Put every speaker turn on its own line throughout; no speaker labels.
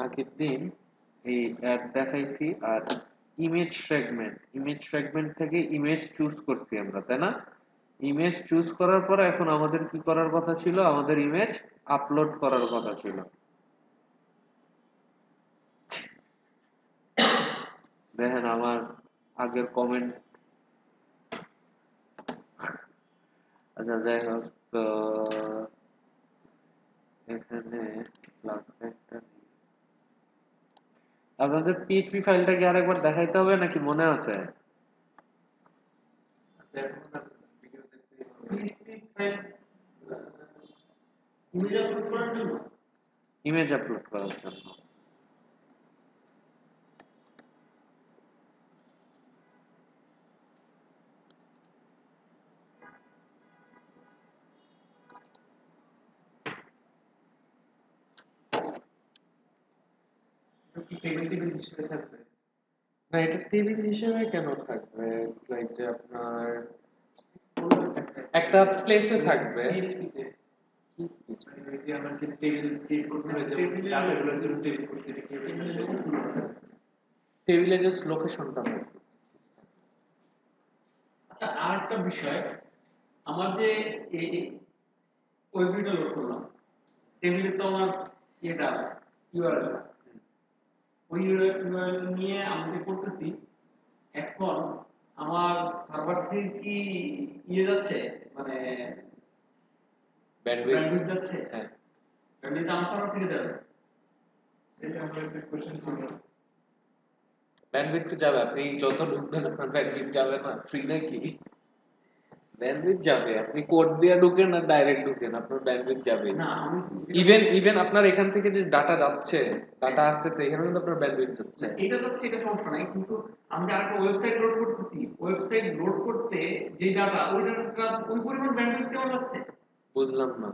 আগের দিন এই অ্যাড দেখাইছি আর ইমেজ ফ্র্যাগমেন্ট থেকে ইমেজ চুজ করছি আমরা, তাই না? ইমেজ চুজ করার পর এখন আমাদের কি করার কথা ছিল? আমাদের ইমেজ আপলোড করার কথা ছিল। দেখেন আমার আগের কমেন্ট। আচ্ছা যাই হোক, তো এখানে আপনাদের পিএইচপি ফাইলটা কি আরেকবার দেখাইতে হবে নাকি মনে আছে? ইমেজ আপলোড করার জন্য। না, এটা টেবিল হিসেবে কেন থাকবে? ইটস লাইক যে আপনার একটা প্লেসে থাকবে। টেবিলে জাস্ট লোকেশনটা থাকবে।
আচ্ছা, আর একটা বিষয়, আমার যে এই ওয়েবটা লোড করলাম, টেবিলে তো আমার এটা ইউআরএল, ওই ইউআরএল নিয়ে আমি যে করতেছি এখন, আমার সার্ভার থেকে কি যাচ্ছে, মানে ব্যান্ডউইথ যাচ্ছে?
হ্যাঁ,
ব্যান্ডউইথ আমার সার্ভার থেকে যাবে, এটা আমার একটা কোশ্চেন ছিল।
ব্যান্ডউইথ তো যাবে, আপনি যত ঢুকবেন আপনার ব্যান্ডউইথ যাবে না? ফ্রি নাকি? ব্যান্ডউইথ যাবে, আপনি কোড দিয়ে ঢুকেন আর ডাইরেক্ট ঢুকেন, আপনার ব্যান্ডউইথ যাবে।
না, আমি
ইভেন আপনার এখান থেকে যে ডাটা যাচ্ছে, ডাটা আসতেছে, এখানে কিন্তু আপনার ব্যান্ডউইথ যাচ্ছে।
এটা যাচ্ছে, এটা সমস্যা নাই, কিন্তু আমি যে আরেকটা ওয়েবসাইট লোড করতেছি, ওয়েবসাইট লোড করতে যে ডাটা, ওই ডাটাটা ওই পরিমাণ ব্যান্ডউইথ কেমন যাচ্ছে?
বুঝলাম না।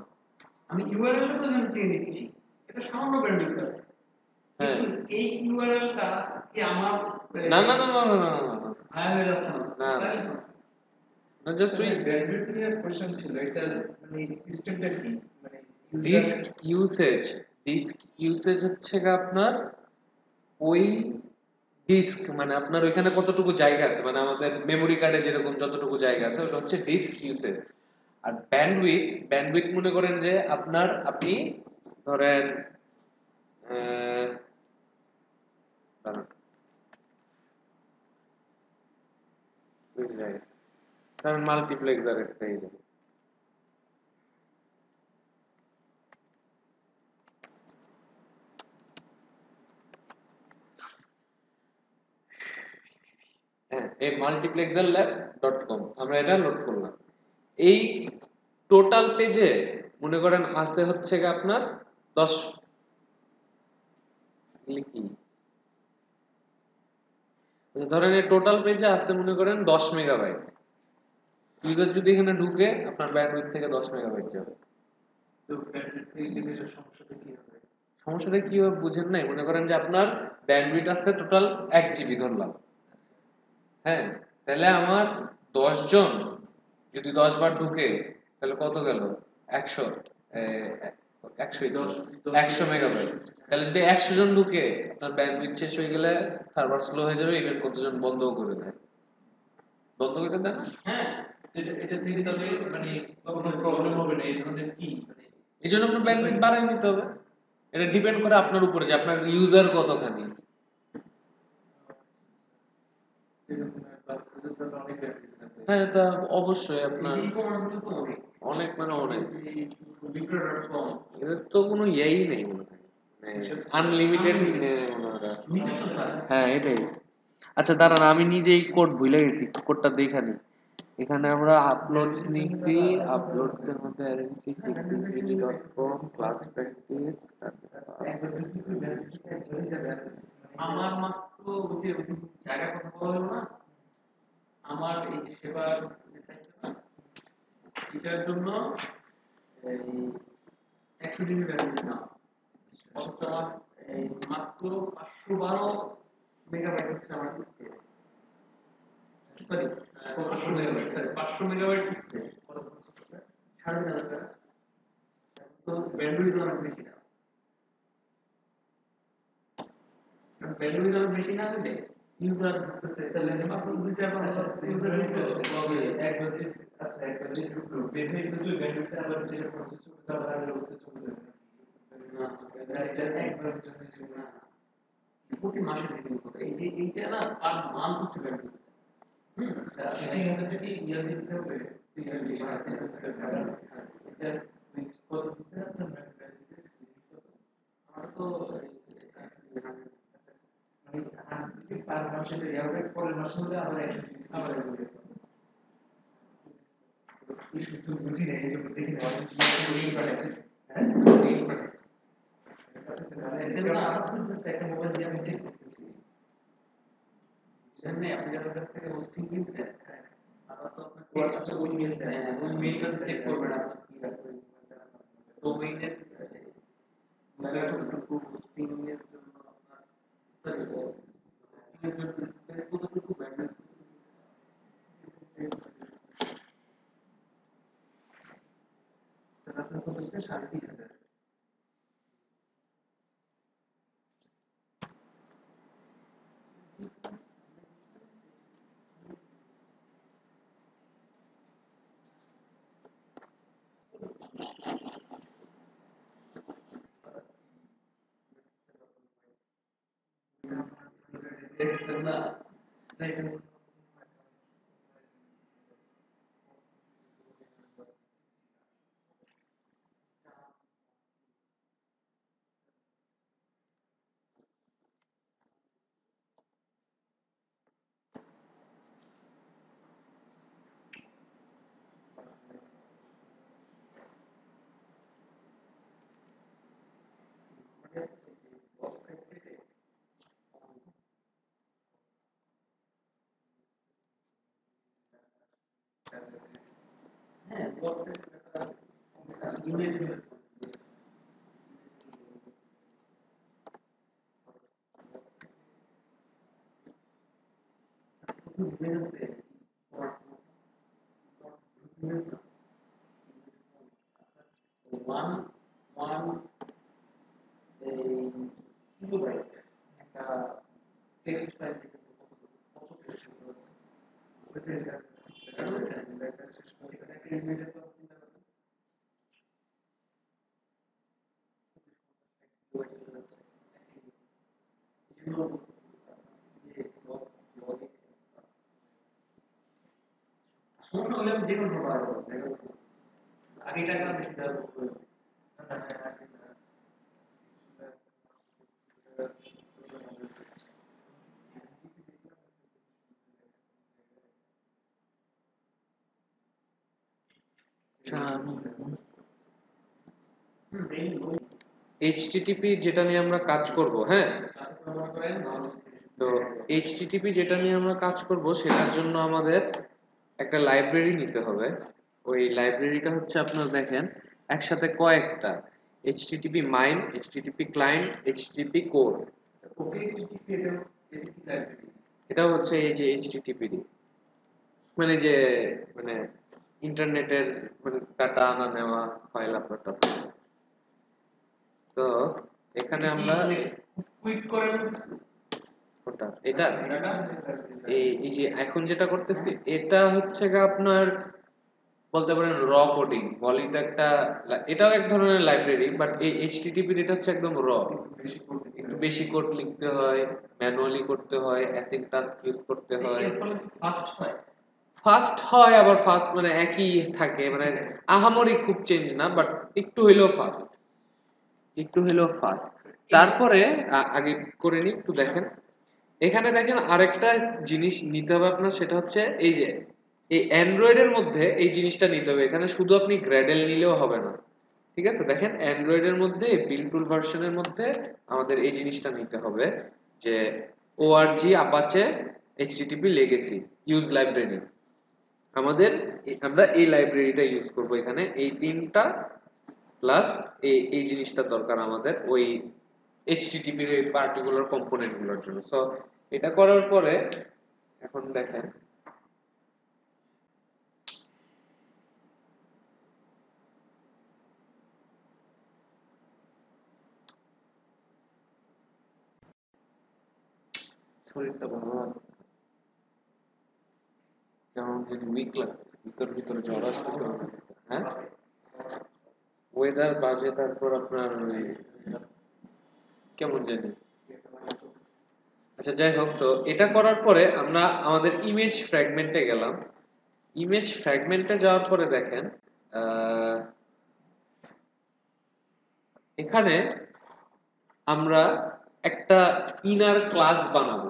আমি ইউআরএল টা তো এখান থেকে নিচ্ছি, এটা সামান্য ব্যান্ডউইথ আছে,
হ্যাঁ,
কিন্তু এই ইউআরএল টা কি আমার
না না না না না না না না
হায়া হয়ে যাচ্ছে না?
না না, জাস্ট ওই
ব্যান্ডউইথ নিয়ে কোশ্চেন ছিল, এটা মানে সিস্টেমটা কি, মানে
ডিস্ক ইউসেজ হচ্ছে গিয়ে আপনার ওই ডিস্ক, মানে আপনার ওইখানে কতটুকু জায়গা আছে, মানে আমাদের মেমোরি কার্ডে যেরকম যতটুকু জায়গা আছে ওটা হচ্ছে ডিস্ক ইউসেজ। আর ব্যান্ডউইথ মনে করেন যে আপনি ধরেন দাঁড়ান, কারণ মাল্টিপ্লেক্সার একটা এই যে হ্যাঁ, এই multiplexerlab.com আমরা এটা লোড করলাম। এই টোটাল পেজে মনে করেন আছে হচ্ছে গিয়ে আপনার 10 লিখি, ধরেন এই টোটাল পেজে আছে মনে করেন 10 মেগাবাইট। ইউজার যদি এখানে ঢুকে আপনার ব্যান্ডউইথ থেকে 10 মেগাবাইট যাবে।
তো ব্যান্ডউইথ থেকে গেলে সমস্যাটা কি হবে?
সমস্যাটা কি হবে বুঝেন নাই? মনে করেন যে আপনার ব্যান্ডউইথ আছে টোটাল 1 জিবি ধরলাম, হ্যাঁ, তাহলে আমার 10 জন যদি 10 বার ঢুকে তাহলে কত গেল? 100, 100 মেগাবাইট। তাহলে যদি 100 জন ঢুকে আপনার ব্যান্ডউইথ শেষ হয়ে গেলে সার্ভার স্লো হয়ে যাবে, ইভেন কতজন বন্ধও করে দেয়, বন্ধ করে দেয় না?
হ্যাঁ, এটা থেকে তবে মানে কোনো প্রবলেম হবে না, এই ধরনের কি মানে
এই জন্য আপনার ব্যান্ডউইথ বাড়াই নিতে হবে। এটা ডিপেন্ড করে আপনার উপরে যে আপনার ইউজার কতখানি। হ্যাঁ, এটা অবশ্যই আপনার অনেক মানে অনেক, এদের তো কোনো ইয়েই নেই মনে হয়, আনলিমিটেড মনে হয়। হ্যাঁ এটাই। আচ্ছা দাঁড়ান, আমি নিজেই কোড ভুলে গেছি, কোডটা দেখানি। এখানে আমরা আপলোডস নিছি, আপলোডস এর মধ্যে আরএনসি quickbusbd.com ক্লাস প্র্যাকটিস।
আমার মাত্র যে জায়গা কথা বলা হলো না, আমার এই যে সেবার এটার জন্য এই 100 জিবি ব্যান্ডউইথ না, অথচ আমার এই মাত্র 512 মেগাবাইট হচ্ছে আমার space, sorry 500 megabyte, sorry 500 megabyte space, 3,500 টাকা, তো ব্যান্ডউইথ অনেক বেশি না। ভ্যালু যখন বেশি না হলে ইউজার ঢুকতেছে তাহলে মাত্র 2-4 ইউজার ঢুকতেছে এক হচ্ছে আচ্ছা এক হচ্ছে ঢুকলো বের হয়ে গেলে ব্যান্ডউইথটা আবার যেটা প্রসেস করতে আবার আগের অবস্থায় চলে যাবে না এটা একবার জন্য না প্রতি মাসে রিভিউ করে এই যে এইটা না পার মান্থ হচ্ছে ব্যান্ডউইথ আচ্ছা 3000 টাকা ইয়ারলি দিতে হবে ইয়ারলি এটা কত দিচ্ছে আপনার আমার তো যদি পার মাসে এভারেজ পরের মাসে হলে আবার 100 আবার একটু বুঝি না এই যে দেখি অনেক পাঠাচ্ছে হ্যাঁ এই পাঠাচ্ছে এসএম না আপনি জাস্ট একটা মোবাইল দিয়ে আমি চেক করতেছি যেমন আপনি যার কাছ থেকে হোস্টিং কিনছেন আবার তো আপনার হোয়াটসঅ্যাপে ওই মেইলটা চেক করবেন আপনার কি আছে ডোমেইনের হোস্টিং এর জন্য আপনার সরি হোস্টিং এর জন্য স্পেস কতটুকু ব্যান্ডউইথ আপনার কত হচ্ছে 3,500 না হ্যাঁ WhatsApp image one one kilobyte একটা টেক্সট ফাইল থেকে কত টেক্সট ওইটা হিসাব এটা হচ্ছে একটা শেষ করে একটা ইমেজের তো চিন্তা করতে সমস্যা হলে আমি যে কোনো আগে টাকা বেশি দেওয়ার
এইচটিটিপি যেটা নিয়ে আমরা কাজ করব, হ্যাঁ, তো এইচটিটিপি যেটা নিয়ে আমরা কাজ করব সেটার জন্য আমাদের একটা লাইব্রেরি নিতে হবে। ওই লাইব্রেরিটা হচ্ছে আপনারা দেখেন একসাথে কয়েকটা HTTP mine, HTTP client, HTTP core. এটা হচ্ছে এই যে এইচটিটিপি মানে যে মানে ইন্টারনেটের মানে ডাটা আনা নেওয়া, ফাইল আপলোড টাপলোড। তো এখানে আমরা
কুইক করে
কোনটা এটা এই যে এখন যেটা করতেছি এটা হচ্ছে গা আপনার বলতে পারেন র কোডিং বলি তো একটা, এটাও এক ধরনের লাইব্রেরি, বাট এই এইচটিটিপি এটা হচ্ছে একদম র, একটু বেশি কোড লিখতে হয়, ম্যানুয়ালি করতে হয়, অ্যাসিং টাস্ক ইউজ করতে হয়।
ফাস্ট হয়,
ফাস্ট হয় আবার ফাস্ট মানে একই থাকে, মানে আহামরি খুব চেঞ্জ না, বাট একটু হইলেও ফাস্ট, একটু হইলেও ফাস্ট। তারপরে আগে করে নি একটু দেখেন, এখানে দেখেন আরেকটা জিনিস নিতে হবে আপনার, সেটা হচ্ছে এই যে এই অ্যান্ড্রয়েডের মধ্যে এই জিনিসটা নিতে হবে। এখানে শুধু আপনি গ্র্যাডেল নিলেও হবে না, ঠিক আছে? দেখেন অ্যান্ড্রয়েডের মধ্যে বিল্ড টুল ভার্সনের মধ্যে আমাদের এই জিনিসটা নিতে হবে যে ORG Apache HTTP legacy use library. আমাদের আমরা এই লাইব্রেরিটা ইউজ করব এখানে, এই তিনটা প্লাস এই জিনিসটা দরকার আমাদের ওই এইচটিটিপির এই পার্টিকুলার কম্পোনেন্ট গুলোর জন্য। সো এটা করার পরে এখন দেখেন শরীরটা ভালো লাগছে, কেমন জানি উইক লাগছে, ভিতর ভিতরে জ্বর আসতেছে মনে হচ্ছে। হ্যাঁ, ওয়েদার বাজে, তারপর আপনার ওই কেমন জানি। আচ্ছা, যাই হোক, তো এটা করার পরে আমরা আমাদের ইমেজ ফ্র্যাগমেন্টে গেলাম। ইমেজ ফ্র্যাগমেন্টে যাওয়ার পরে দেখেন এখানে আমরা একটা ইনার ক্লাস বানাবো।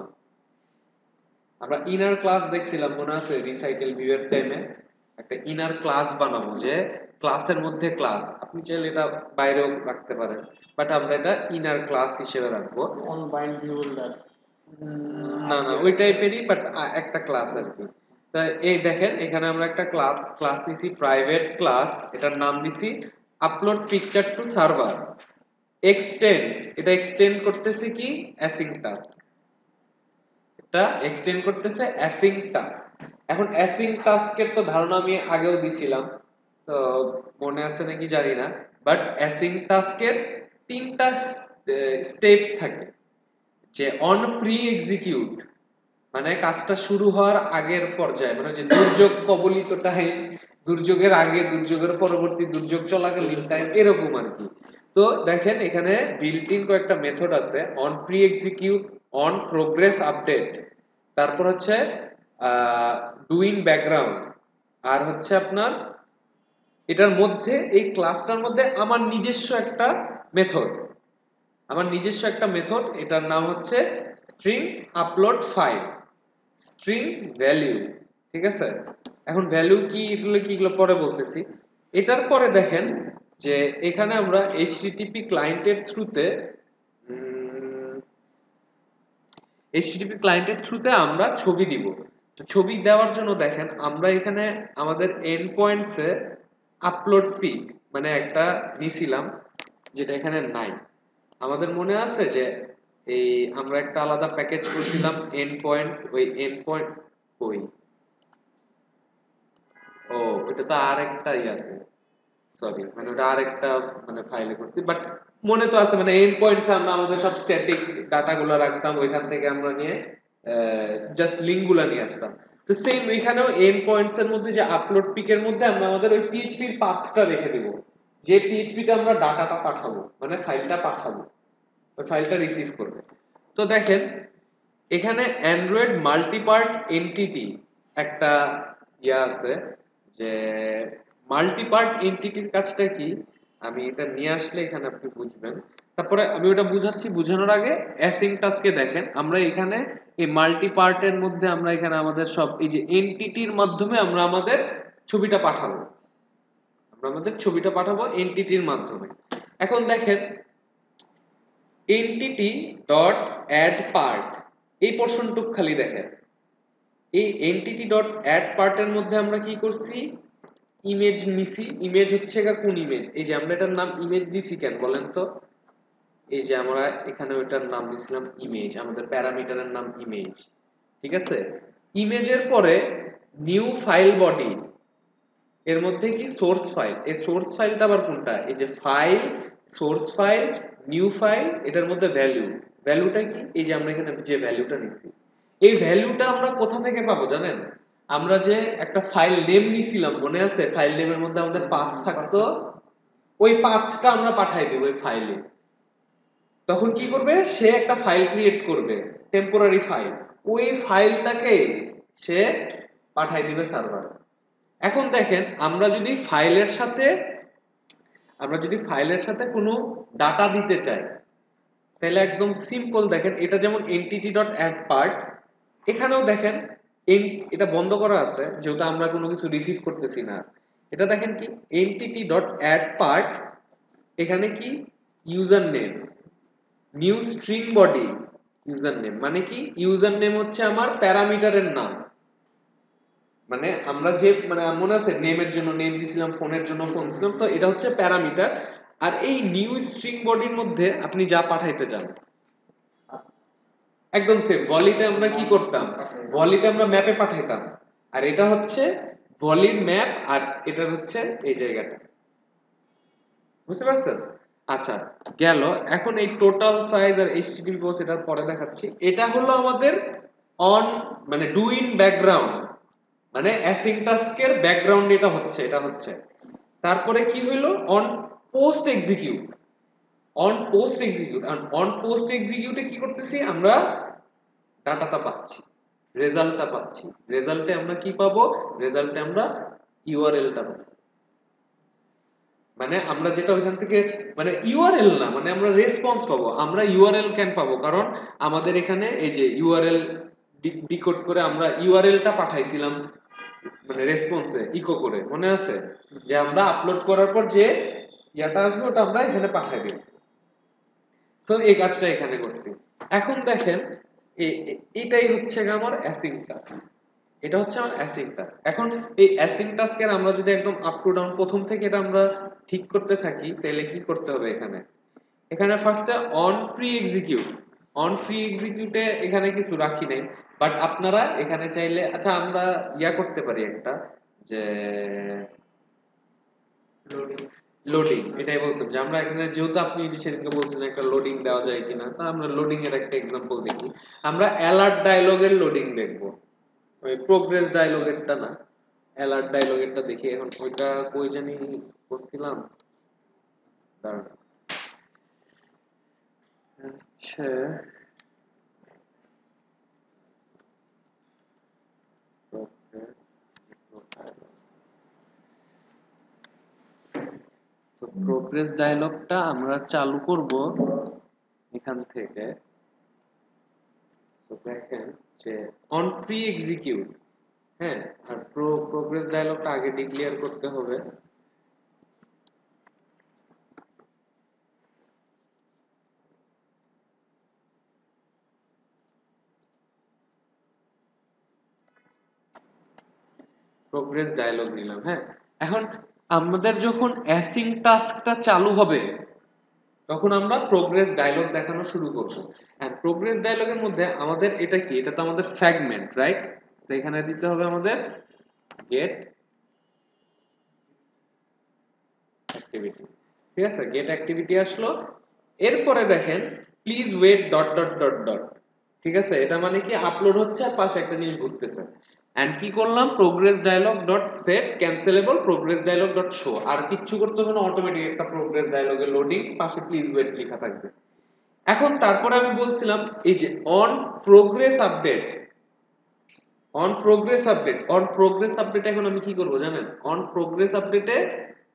আমরা ইনার ক্লাস দেখছিলাম, মনে আছে রিসাইকেল ভিউ এর টাইমে? একটা ইনার ক্লাস বানাবো, যে ক্লাসের মধ্যে ক্লাস, আপনি চাইলে এটা বাইরেও রাখতে পারেন, বাট আমরা এটা ইনার ক্লাস হিসেবে রাখবো।
অন বাইন্ড ভিউ
না না, ওই টাইপেরই, বাট একটা ক্লাস আর কি। তা এই দেখেন, এখানে আমরা একটা ক্লাস নিছি, প্রাইভেট ক্লাস, এটার নাম দিছি upload picture to server extends. এটা এক্সটেন্ড করতেছে কি অ্যাসিং টাস্ক, এটা এক্সটেন্ড করতেছে অ্যাসিং টাস্ক। এখন অ্যাসিং টাস্কের তো ধারণা আমি আগেও দিছিলাম, তো মনে আছে নাকি জানি না, বাট অ্যাসিং টাস্কের তিনটা স্টেপ থাকে। যে অন প্রি এক্সিকিউট, মানে কাজটা শুরু হওয়ার আগের পর্যায়ে, মানে যে দুর্যোগ কবলিত টাইম, দুর্যোগের আগে, দুর্যোগের পরবর্তী, দুর্যোগ চলাকালীন টাইম, এরকম আর কি। তো দেখেন এখানে বিল্ট ইন কয়েকটা মেথড আছে, on pre execute, on progress update, তারপর হচ্ছে ডুইং ব্যাকগ্রাউন্ড, আর হচ্ছে আপনার এটার মধ্যে, এই ক্লাসটার মধ্যে আমার নিজস্ব একটা মেথড, এটার নাম হচ্ছে string upload file, string value. ঠিক আছে, এখন ভ্যালু কি, এগুলো কি, এগুলো পরে বলতেছি। এটার পরে দেখেন যে এখানে আমরা এইচটিটিপি ক্লায়েন্টের থ্রুতে আমরা ছবি দিব। তো ছবি দেওয়ার জন্য দেখেন আমরা এখানে আমাদের এন্ড পয়েন্টসে আপলোড পিক মানে একটা নিছিলাম, যেটা এখানে নাই। আমাদের মনে আছে যে এই আমরা একটা আলাদা প্যাকেজ করছিলাম এন্ড পয়েন্টস, ওই এন্ড পয়েন্ট ওই ও ওটা তো আরেকটা ইয়াতে, সরি, মানে ওটা আরেকটা মানে ফাইলে করছি, বাট মনে তো আছে, মানে এন্ড পয়েন্টস আমরা আমাদের সব স্ট্যাটিক ডাটাগুলো রাখতাম, ওইখান থেকে আমরা নিয়ে জাস্ট লিঙ্কগুলো নিয়ে আসতাম। তো সেম এখানেও এন্ড পয়েন্টস এর মধ্যে যে আপলোড পিকের মধ্যে আমরা আমাদের ওই পিএইচপির পাথটা রেখে দিব, যে পিএইচপিতে আমরা ডাটাটা পাঠাবো, মানে ফাইলটা পাঠাবো, ওই ফাইলটা রিসিভ করবে। তো দেখেন এখানে অ্যান্ড্রয়েড মাল্টিপার্ট এন্টিটি একটা ইয়া আছে, যে মাল্টিপার্ট এন্টিটির কাজটা কি, আমি এটা নিয়ে আসলে এখানে আপনি বুঝবেন। তারপরে আমি ওটা বুঝাচ্ছি, বুঝানোর আগে অ্যাসিং টাস্কে দেখেন আমরা এখানে এই মাল্টিপার্টের মধ্যে আমরা এখানে আমাদের সব এই যে এন্টিটির মাধ্যমে আমরা আমাদের ছবিটা পাঠাবো, এন্টিটির মাধ্যমে। এখন দেখেন এন্টিটি ডট অ্যাড পার্ট, এই পোর্শনটুক খালি দেখেন, এই এন্টিটি ডট অ্যাড পার্টের মধ্যে আমরা কি করছি, ইমেজ নিছি। ইমেজ হচ্ছে কোন ইমেজ, এই যে আমরা এটার নাম ইমেজ দিছি কেন বলেন তো? এই যে আমরা এখানে ওইটার নাম দিছিলাম ইমেজ, আমাদের প্যারামিটারের নাম ইমেজ। ঠিক আছে, ইমেজের পরে নিউ ফাইল বডি, এর মধ্যে কি সোর্স ফাইল, এই সোর্স ফাইলটা আবার কোনটা, এই যে file, source file, new file, এটার মধ্যে ভ্যালুটা কি, এই যে আমরা এখানে যে ভ্যালুটা নিছি, এই ভ্যালুটা আমরা কোথা থেকে পাবো জানেন? আমরা যে একটা ফাইল নেম নিছিলাম, মনে আছে ফাইল নেমের মধ্যে আমাদের পাথ থাকতো, ওই পাথটা আমরা পাঠাই দেব ওই ফাইলে। তখন কি করবে, সে একটা ফাইল ক্রিয়েট করবে, টেম্পোরারি ফাইল, ওই ফাইলটাকে সে পাঠাই দিবে সার্ভারে। এখন দেখেন আমরা যদি ফাইলের সাথে কোনো ডাটা দিতে চাই, তাহলে একদম সিম্পল দেখেন, এটা যেমন এন্টিটি ডট অ্যাড পার্ট, এখানেও দেখেন এটা বন্ধ করা আছে যেহেতু আমরা কোনো কিছু রিসিভ করতেছি না। এটা দেখেন কি এন্টিটি ডট অ্যাড পার্ট, এখানে কি user name, new string body, user name মানে কি, ইউজার নেম হচ্ছে আমার প্যারামিটারের নাম, মানে আমরা যে মানে মনে আছে নেমের জন্য নেম দিছিলাম, ফোনের জন্য ফোন দিছিলাম, তো এটা হচ্ছে প্যারামিটার। আর এই নিউ স্ট্রিং বডির মধ্যে আপনি যা পাঠাইতে চান একদম সেম। ভলিতে আমরা কি করতাম, ভলিতে আমরা ম্যাপে পাঠাইতাম, আর এটা হচ্ছে ভলির ম্যাপ, আর এটা হচ্ছে এই জায়গাটা, বুঝতে পারছেন? আচ্ছা, গেল। এখন এই টোটাল সাইজ আর এইচটিটিপি পোস্ট এটার পরে দেখাচ্ছি। এটা হলো আমাদের অন মানে ডু ইন ব্যাকগ্রাউন্ড, মানে অ্যাসিং টাস্কের ব্যাকগ্রাউন্ড এটা হচ্ছে। তারপরে কি হইলো on post execute. On post execute, আর অন পোস্ট এক্সিকিউটে কি করতেছি আমরা ডাটাটা পাচ্ছি, রেজাল্টটা পাচ্ছি। রেজাল্টে আমরা কি পাবো? রেজাল্টে আমরা ইউআরএলটা পাবো। মানে আমরা যেটা ওইখান থেকে মানে ইউআরএল না, মানে আমরা রেসপন্স পাবো। আমরা ইউআরএল কেন পাবো? কারণ আমাদের এখানে এই যে ইউআরএল ডিকোড করে আমরা ইউআরএলটা পাঠাইছিলাম মানে রেসপন্সে ইকো করে, মনে আছে যে আমরা আপলোড করার পর যে ইয়াটা আসবে ওটা আমরা এখানে পাঠাই দেব। সো এই কাজটা এখানে করছি। এখন দেখেন এটাই হচ্ছে আমার অ্যাসিং টাস্ক। এটা হচ্ছে আমার অ্যাসিং টাস্ক। এখন এই অ্যাসিং টাস্কের আমরা যদি একদম আপ টু ডাউন প্রথম থেকে এটা আমরা ঠিক করতে থাকি, তাহলে কি করতে হবে? এখানে এখানে ফার্স্টে on pre execute. On pre এক্সিকিউটে এখানে কিছু রাখি নাই, বাট আপনারা এখানে চাইলে আচ্ছা আমরা ইয়া করতে পারি একটা, যে লোডিং। এটাই বলছিলাম যে আমরা এখানে যেহেতু আপনি যে সেদিনকে বলছিলেন একটা লোডিং দেওয়া যায় কিনা, তা আমরা লোডিং এর একটা এক্সাম্পল দেখি। আমরা অ্যালার্ট ডায়লগের লোডিং দেখবো, ওই প্রোগ্রেস ডায়লগেরটা না, অ্যালার্ট ডায়লগেরটা দেখি। এখন ওইটা কই জানি করছিলাম, দাঁড়ান। আচ্ছা, তো প্রোগ্রেস ডায়লগটা আমরা চালু করব এখান থেকে। তো দেখেন যে অন প্রি এক্সিকিউট, হ্যাঁ, আর প্রোগ্রেস ডায়লগটা আগে ডিক্লেয়ার করতে হবে। প্রোগ্রেস ডায়লগ নিলাম, হ্যাঁ। এখন আমাদের যখন অ্যাসিং টাস্কটা চালু হবে তখন আমরা প্রোগ্রেস ডায়লগ দেখানো শুরু করব। এন্ড প্রোগ্রেস ডায়লগের মধ্যে আমাদের এটা কি? এটা তো আমাদের ফ্র্যাগমেন্ট, রাইট? সো এখানে দিতে হবে আমাদের গেট অ্যাক্টিভিটি। ঠিক আছে, গেট অ্যাক্টিভিটি আসলো। এরপরে দেখেন please wait dot dot dot dot. ঠিক আছে, এটা মানে কি আপলোড হচ্ছে আর পাশে একটা জিনিস ঘুরতেছে। এন্ড কি করলাম? Progress dialog dot set cancelable progress dialog dot show. আর কিচ্ছু করতে হবে না, অটোমেটিক একটা প্রোগ্রেস ডায়লগের লোডিং, পাশে প্লিজ ওয়েট লেখা থাকবে। এখন তারপরে আমি বলছিলাম এই যে on progress update, on progress update, on progress update. এখন আমি কি করব জানেন? অন প্রোগ্রেস আপডেটে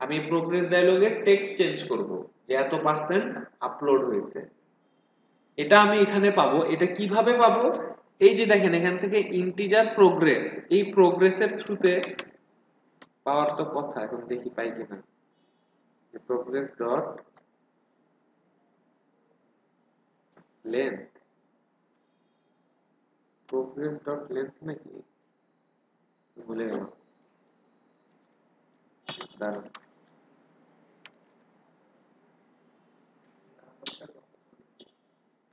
আমি প্রোগ্রেস ডায়লগের টেক্সট চেঞ্জ করব যে এত পার্সেন্ট আপলোড হয়েছে। এটা আমি এখানে পাবো। এটা কিভাবে পাবো? এই যে দেখেন এখান থেকে ইন্টিজার প্রোগ্রেস, এই প্রোগ্রেসের থ্রুতে পাওয়ার তো কথা। এখন দেখি পাই কিনা। Progress dot length, progress dot length নাকি? ভুলে গেলাম, দাঁড়ান।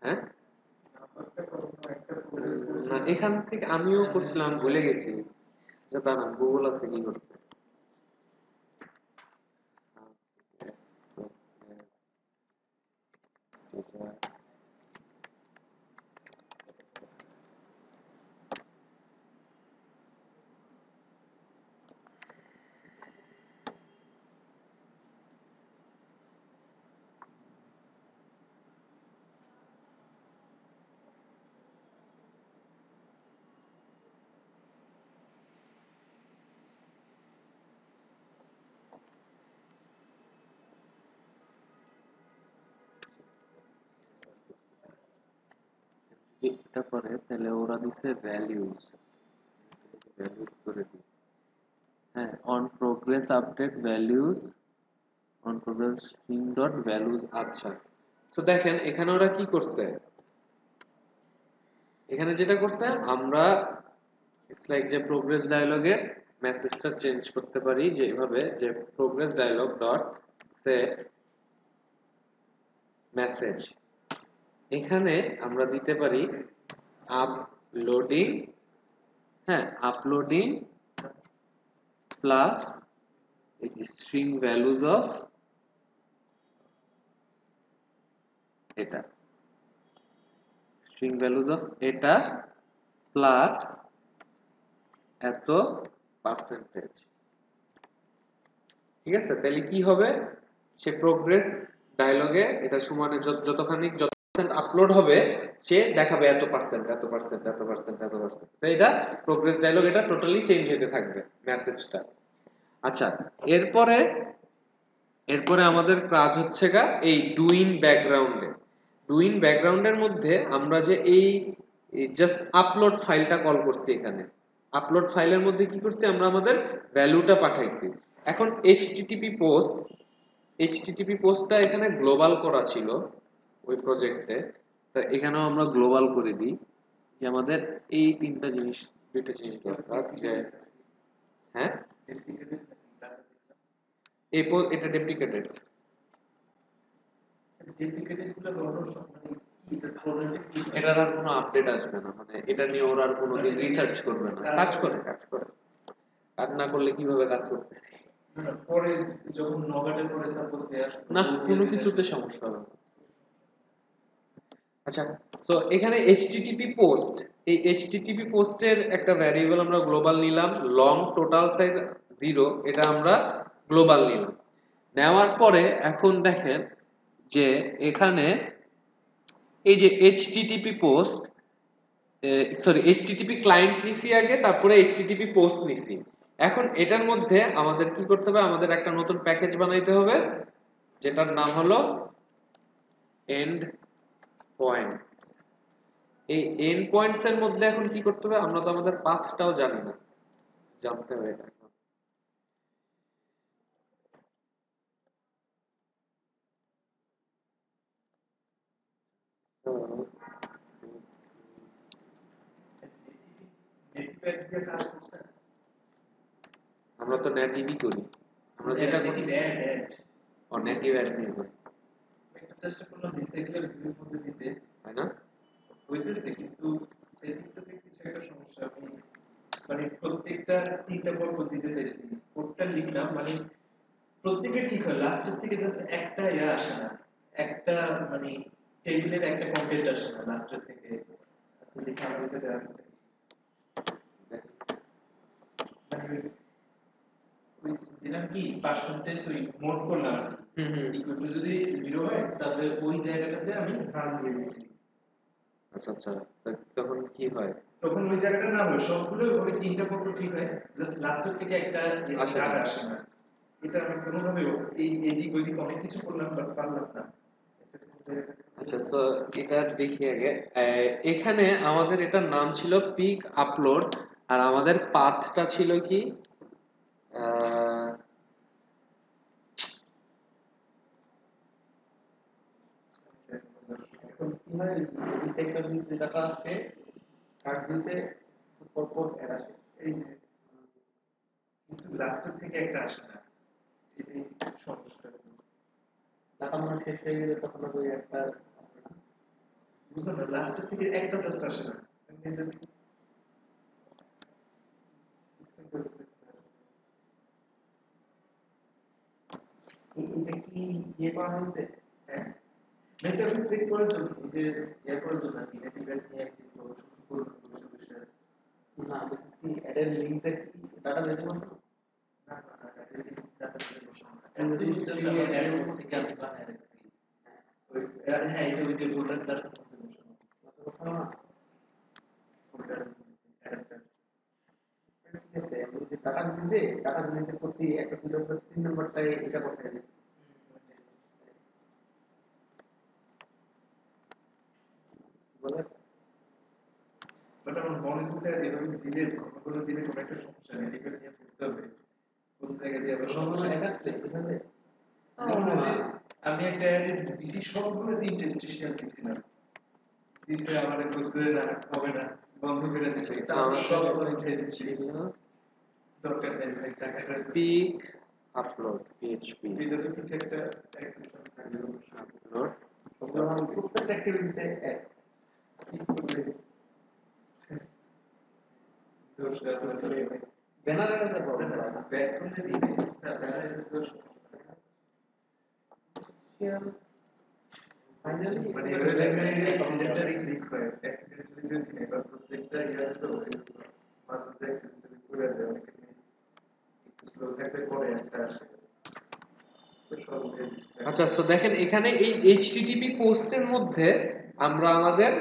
হ্যাঁ, না এখান থেকে আমিও করছিলাম, ভুলে গেছি। দাঁড়ান, গুগল আছে কি করতে। এটা করে তাহলে ওরা দিছে ভ্যালিউজ, ভ্যালিউজ করে দিই। হ্যাঁ, on progress update values, on progress string dot values. আচ্ছা, সো দেখেন এখানে ওরা কি করছে। এখানে যেটা করছে আমরা ইটস লাইক যে প্রোগ্রেস ডায়লগের মেসেজটা চেঞ্জ করতে পারি যে এভাবে, যে progress dialog dot set message. এখানে আমরা দিতে পারি আপলোডিং, হ্যাঁ, আপলোডিং প্লাস এই যে স্ট্রিং ভ্যালুজ অফ এটা string values of এটা প্লাস এত পার্সেন্টেজ। ঠিক আছে, তাহলে কি হবে, সে প্রোগ্রেস ডায়লগে এটা সমানে যতখানি যত পার্সেন্ট আপলোড হবে সে দেখাবে এত পার্সেন্ট এত পার্সেন্ট এত পার্সেন্ট এত পার্সেন্ট। তো এটা প্রোগ্রেস ডায়লগ, এটা টোটালি চেঞ্জ হতে থাকবে মেসেজটা। আচ্ছা, এরপরে এরপরে আমাদের কাজ হচ্ছে গা এই ডুইং ব্যাকগ্রাউন্ডে। ডুইং ব্যাকগ্রাউন্ডের মধ্যে আমরা যে এই জাস্ট আপলোড ফাইলটা কল করছি, এখানে আপলোড ফাইলের মধ্যে কি করছি আমরা, আমাদের ভ্যালুটা পাঠাইছি। এখন এইচটিটিপি পোস্টটা এখানে গ্লোবাল করা ছিল ওই প্রজেক্টে, তো এখানেও আমরা গ্লোবাল করে দিই যে আমাদের এই তিনটা জিনিস, দুইটা জিনিস দরকার। যে হ্যাঁ, এটা ডেপ্লিকেটেড, এটার আর কোনো আপডেট আসবে না, মানে এটা নিয়ে ওরা আর কোনোদিন রিসার্চ করবে না। কাজ করে কাজ না করলে কিভাবে কাজ করতেছি,
পরে যখন নগাটের পরে সাপোজ
না কোনো কিছুতে সমস্যা হবে না। আচ্ছা, সো এখানে এইচটিটিপি পোস্ট, এই এইচটিটিপি পোস্টের একটা ভ্যারিয়েবল আমরা গ্লোবাল নিলাম, লং টোটাল সাইজ 0, এটা আমরা গ্লোবাল নিলাম। নেওয়ার পরে এখন দেখেন যে এখানে এই যে HTTP post, sorry HTTP client নিছি আগে, তারপরে এইচটিটিপি পোস্ট নিছি। এখন এটার মধ্যে আমাদের কি করতে হবে, আমাদের একটা নতুন প্যাকেজ বানাইতে হবে যেটার নাম হলো এন্ড পয়েন্টস। এই এন্ড পয়েন্টস এর মধ্যে এখন কি করতে হবে, আমরা তো আমাদের পাথটাও জানি না, জানতে হবে এটা। আমরা তো নেটিভই করি, আমরা যেটা করি নেটিভ অ্যাড দিয়ে করি,
একটা চেষ্টা করলাম রিসাইকেলের ভিউর মধ্যে দিতে,
তাই না?
হইতেছে, কিন্তু সেটিংটা কিছু একটা সমস্যা। আমি মানে প্রত্যেকটা তিনটা পর্ব দিতে চাইছি, কোডটা লিখলাম, মানে প্রত্যেকটা ঠিক হয়, লাস্টের থেকে জাস্ট একটা আসে না, একটা মানে টেবিলের একটা কন্টেন্ট আসে না লাস্টের থেকে। আচ্ছা দেখি আমার ভিতরে আছে মানে ওই দিলাম কি পার্সেন্টেজ ওই মোড করলাম, ইকুয়াল টু যদি 0 হয় তাহলে ওই জায়গাটাতে আমি রান দিয়ে দিছি।
আচ্ছা আচ্ছা, তখন কি হয়,
তখন ওই জায়গাটা না হয়, সবগুলো ওই তিনটা পক্ষ ঠিক হয়, জাস্ট লাস্টের থেকে একটা ডাটা আসে না। এটা আমি কোনোভাবে এই এদিক ওইদিক অনেক কিছু করলাম, বাট পারলাম না।
আচ্ছা, সো এটা দেখি আগে। এখানে আমাদের এটার নাম ছিল পিক আপলোড, আর আমাদের পাথটা ছিল কি,
এখন কি হয়, রিসাইকেল যে ডাটা আসে কার্ড দিতে পরপর এড আসে, এই যে
কিন্তু লাস্টের থেকে একটা আসে না, এটাই সমস্যা।
ডাটা মনে শেষ হয়ে গেলে তখন ওই একটা
বুঝলাম না, লাস্টের থেকে একটা জাস্ট আসে না।
এটা কি ইয়ে করা হয়েছে?
হ্যাঁ, এটা আমি চেক করার জন্য, যে ইয়ে করার জন্য আর কি, নেটিভেট নিয়ে একদিন বিষয়।
না, দেখছি অ্যাডের লিঙ্কটা কি ডাটা বেজে বসো?
না না না, এটা ডাটা বেজে বসানো না, এটা জাস্ট আমার অ্যাড থেকে আমি বানায় রাখছি। ওই হ্যাঁ, এটা ওই যে গোল্ডেন ক্লাসের মধ্যে বসানো,
বসানো না?
Golden adapter.
ঠিক আছে, আমি যে ডাটা দিতে ডাটা দিতে প্রতি একটা দুটো 3 নম্বরটাই এটা বসাই দিই। বলে
বাট আমার মনে হচ্ছে এভাবে দিলে কোনো দিলে কোনো একটা সমস্যা নেই, এটা নিয়ে বুঝতে হবে কোন জায়গা দিয়ে আবার সমস্যা। আমি একটা দিছি, সবগুলো তিনটে স্টেশন দিছিলাম, দিছে আমার বুঝতে না হবে না, বন্ধ করে দিছে, তারপর সব উঠে দিচ্ছি, দরকার নেই ভাই টাকাটা।
পিক আপলোড পিএইচপি
এটা তো কিছু একটা এক্সেপশন থাকবে
আপলোড,
ওগুলো আমি প্রত্যেকটা অ্যাক্টিভিটিতে ব্যানার এটা প্রবলেম হয় না।
ব্যাক করলে দিবে না, ব্যানারে তো
ফাইনালি
মানে এভাবে অ্যাক্সিডেন্টালি ক্লিক হয়, অ্যাক্সিডেন্টালি যদি এবার প্রত্যেকটা ইয়াতে তো মাঝে মাঝে অ্যাক্সিডেন্টালি করে যায়, অনেকে একটু স্লো থাকলে পরে একটা আসে।
আচ্ছা, সো দেখেন এখানে এই এইচটিটিপি পোস্টের মধ্যে আমরা আমাদের